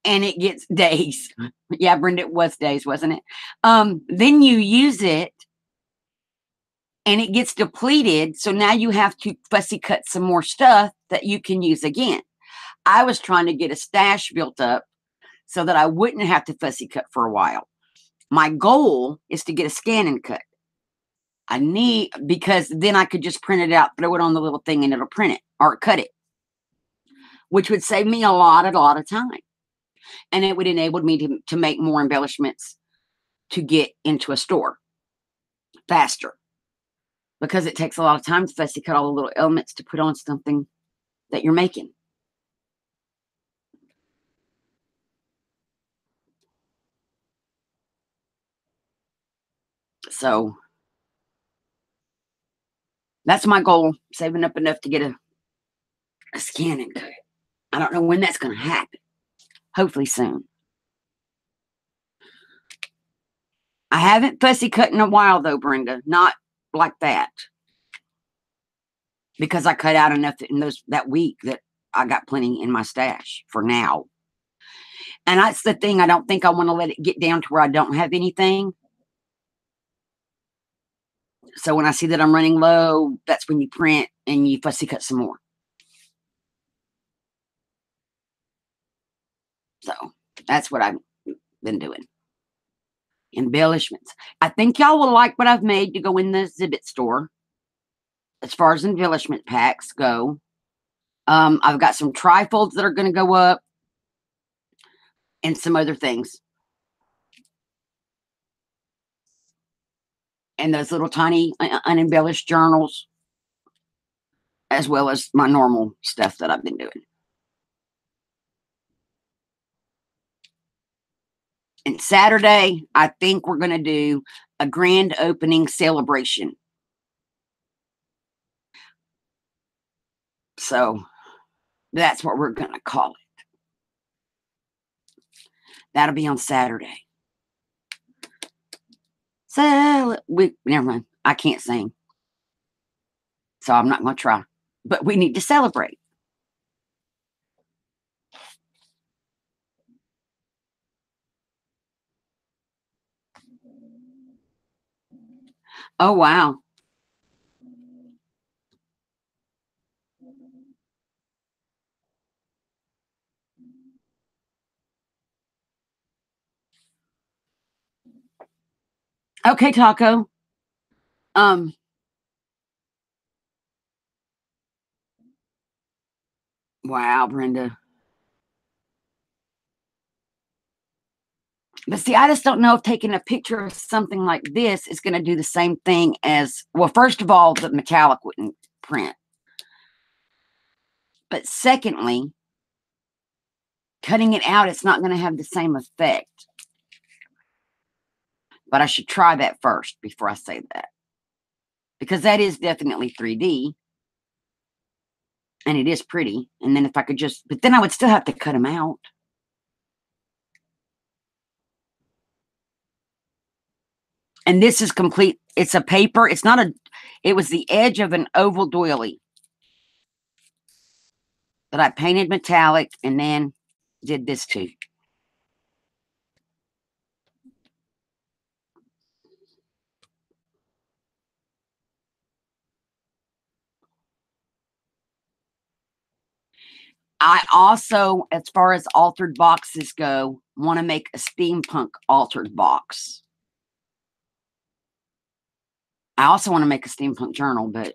and it gets days. Yeah, Brenda, it was days, wasn't it? Then you use it, and it gets depleted. So now you have to fussy cut some more stuff that you can use again. I was trying to get a stash built up so that I wouldn't have to fussy cut for a while. My goal is to get a scan and cut. Because then I could just print it out, throw it on the little thing, and it'll print it or cut it, which would save me a lot of time. And it would enable me to make more embellishments to get into a store faster. Because it takes a lot of time to fussy cut all the little elements to put on something that you're making. So that's my goal, saving up enough to get a scan and cut. I don't know when that's going to happen. Hopefully soon. I haven't fussy cut in a while, though, Brenda. Not like that. because I cut out enough in that week that I got plenty in my stash for now. And that's the thing. I don't think I want to let it get down to where I don't have anything. So when I see that I'm running low, that's when you print and you fussy cut some more. So that's what I've been doing. Embellishments. I think y'all will like what I've made to go in the exhibit store. As far as embellishment packs go. I've got some trifolds that are going to go up. And some other things. And those little tiny unembellished journals. As well as my normal stuff that I've been doing. And Saturday, I think we're going to do a grand opening celebration. So that's what we're going to call it. That'll be on Saturday. So never mind. I can't sing. So I'm not going to try. But we need to celebrate. Oh, wow. Okay, Taco. Wow, Brenda. But see, I just don't know if taking a picture of something like this is going to do the same thing as, well, first of all, the metallic wouldn't print. But secondly, cutting it out, it's not going to have the same effect. But I should try that first before I say that. Because that is definitely 3D. And it is pretty. And then if I could just, but then I would still have to cut them out. And this is complete. It's a paper. It's not a, it was the edge of an oval doily that I painted metallic and then did this too. I also, as far as altered boxes go, want to make a steampunk altered box. I also want to make a steampunk journal, but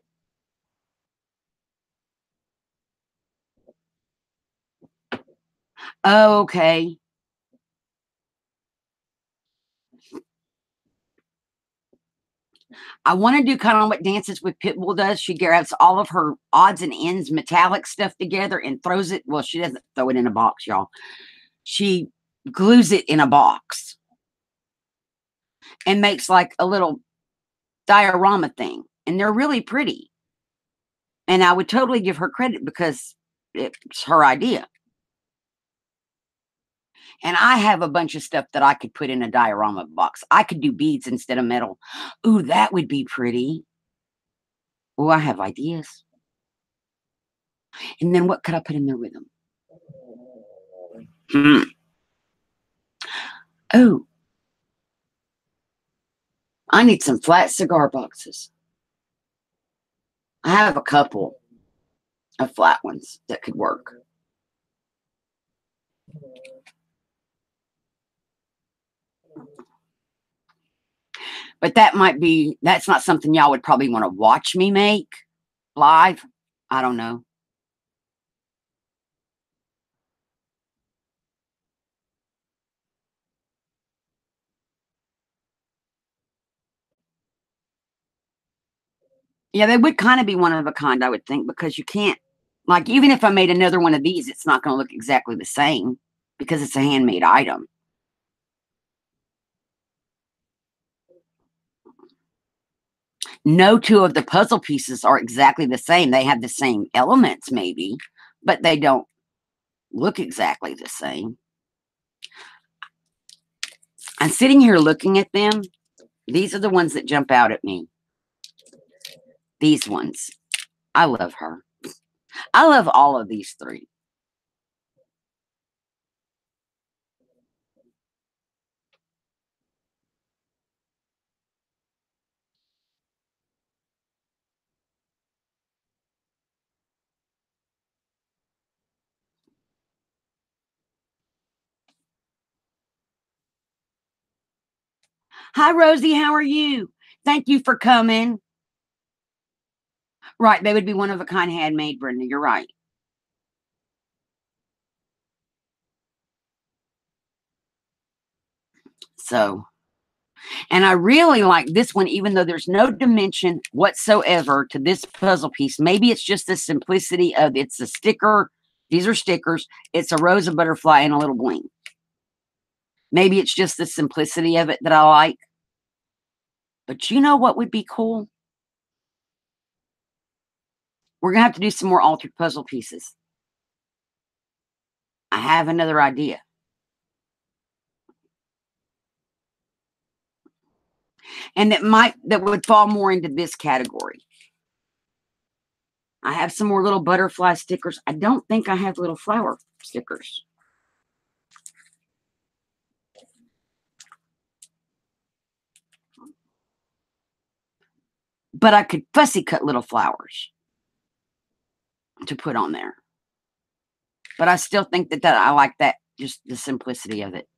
oh, okay. I want to do kind of what Dances with Pitbull does. She grabs all of her odds and ends metallic stuff together and throws it. Well, she doesn't throw it in a box, y'all. She glues it in a box and makes like a little diorama thing. And they're really pretty. And I would totally give her credit because it's her idea. And I have a bunch of stuff that I could put in a diorama box. I could do beads instead of metal. Ooh, that would be pretty. Oh, I have ideas. And then what could I put in there with them? Oh, I need some flat cigar boxes. I have a couple of flat ones that could work. But that might be, that's not something y'all would probably want to watch me make live. I don't know. Yeah, they would kind of be one of a kind, I would think, because you can't, like, even if I made another one of these, it's not going to look exactly the same because it's a handmade item. No two of the puzzle pieces are exactly the same. They have the same elements, maybe, but they don't look exactly the same. I'm sitting here looking at them. These are the ones that jump out at me. These ones. I love her. I love all of these three. Hi, Rosie. How are you? Thank you for coming. Right. They would be one of a kind handmade, Brenda. You're right. So, and I really like this one, even though there's no dimension whatsoever to this puzzle piece. Maybe it's just the simplicity of it's a sticker. These are stickers. It's a rose, a butterfly, and a little bling. Maybe it's just the simplicity of it that I like. But you know what would be cool? We're going to have to do some more altered puzzle pieces. I have another idea. And that would fall more into this category. I have some more little butterfly stickers. I don't think I have little flower stickers. But I could fussy cut little flowers to put on there. But I still think that I like that, just the simplicity of it.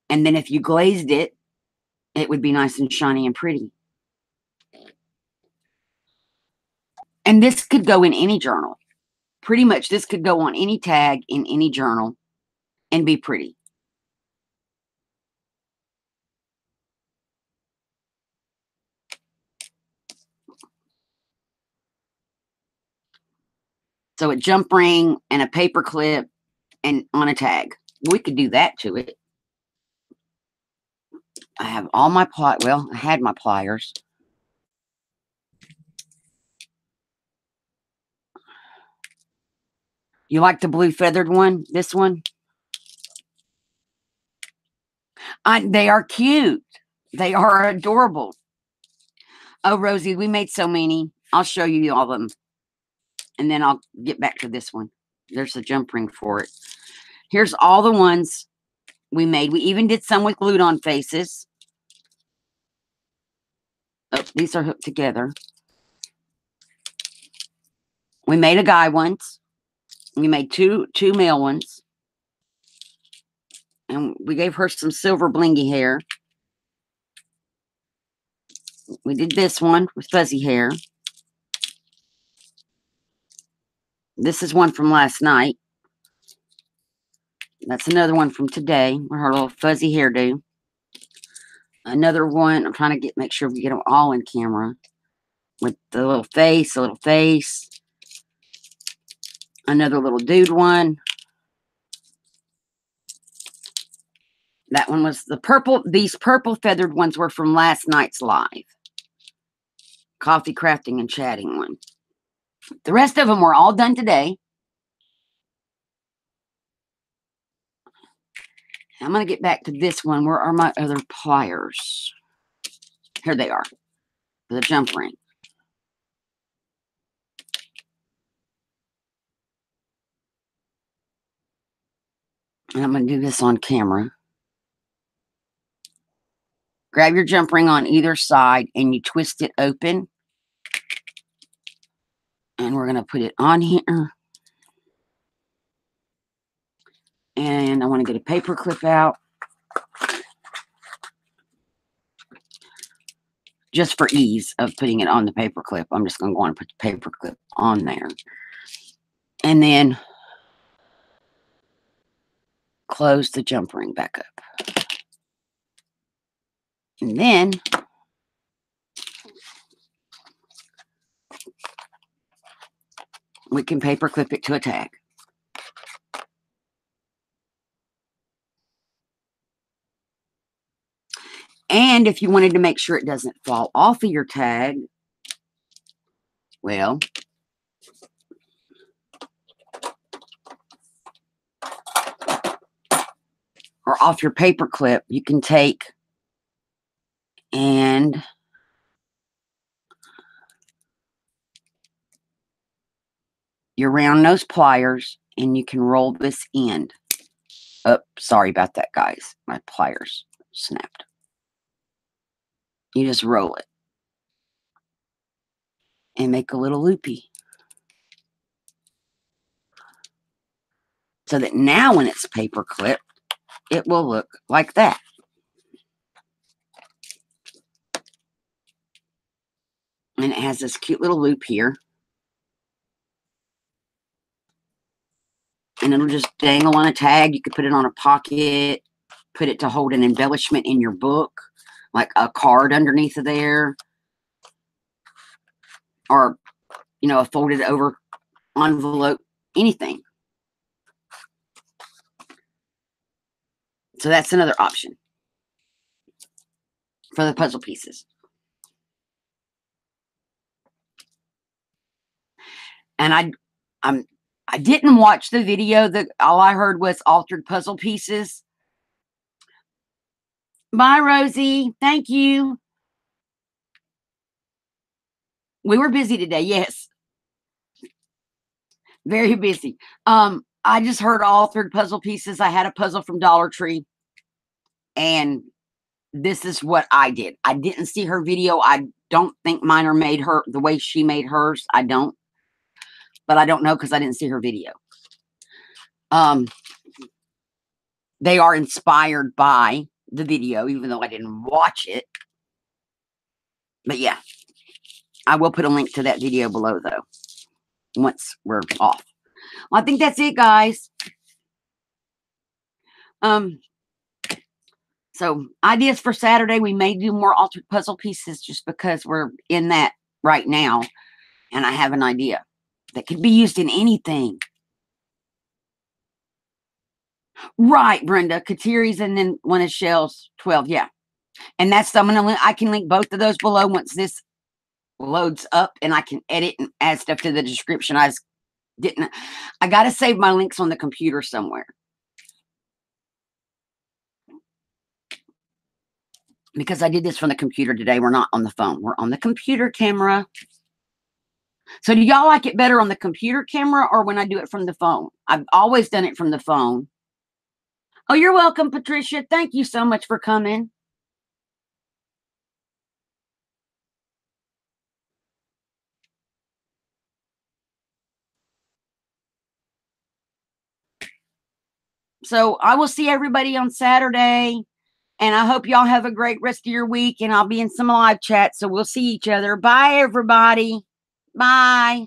And then if you glazed it, it would be nice and shiny and pretty. And this could go in any journal. Pretty much this could go on any tag in any journal and be pretty. So a jump ring and a paper clip and on a tag. We could do that to it. I have all my I had my pliers. You like the blue feathered one? This one? They are cute. They are adorable. Oh, Rosie, we made so many. I'll show you all of them. And then I'll get back to this one. There's a jump ring for it. Here's all the ones we made. We even did some with glued on faces. Oh, these are hooked together. We made a guy once. We made two male ones. And we gave her some silver blingy hair. We did this one with fuzzy hair. This is one from last night. That's another one from today, with her little fuzzy hairdo. Another one, I'm trying to make sure we get them all in camera. With the little face, a little face. Another little dude one. That one was the purple. These purple feathered ones were from last night's live. Coffee crafting and chatting one. The rest of them were all done today. I'm going to get back to this one. Where are my other pliers? Here they are. The jump ring. And I'm going to do this on camera. Grab your jump ring on either side and you twist it open. And we're going to put it on here. And I want to get a paper clip out. Just for ease of putting it on the paper clip, I'm just going to go on and put the paper clip on there. And then close the jump ring back up. And then we can paper clip it to a tag. And if you wanted to make sure it doesn't fall off of your tag, well, or off your paper clip, you can take and your round nose pliers, and you can roll this end. Oh, sorry about that, guys. My pliers snapped. You just roll it and make a little loopy. So that now when it's paper clipped, it will look like that. And it has this cute little loop here. And it'll just dangle on a tag. You could put it on a pocket, put it to hold an embellishment in your book, like a card underneath of there. Or, you know, a folded over envelope, anything. So that's another option for the puzzle pieces. And I didn't watch the video. All I heard was altered puzzle pieces. Bye, Rosie. Thank you. We were busy today. Yes. Very busy. I just heard altered puzzle pieces. I had a puzzle from Dollar Tree. And this is what I did. I didn't see her video. I don't think mine are made her the way she made hers. I don't. But I don't know because I didn't see her video. They are inspired by the video, even though I didn't watch it. But yeah, I will put a link to that video below, though, once we're off. Well, I think that's it, guys. So ideas for Saturday, we may do more altered puzzle pieces just because we're in that right now. And I have an idea that could be used in anything. Right, Brenda. Katiri's and then one of Chelle's 12. Yeah. And that's, I can link both of those below once this loads up, and I can edit and add stuff to the description. I got to save my links on the computer somewhere. Because I did this from the computer today. We're not on the phone. We're on the computer camera. So do y'all like it better on the computer camera or when I do it from the phone? I've always done it from the phone. Oh, you're welcome, Patricia. Thank you so much for coming. So I will see everybody on Saturday. And I hope y'all have a great rest of your week. And I'll be in some live chat. So we'll see each other. Bye, everybody. Bye.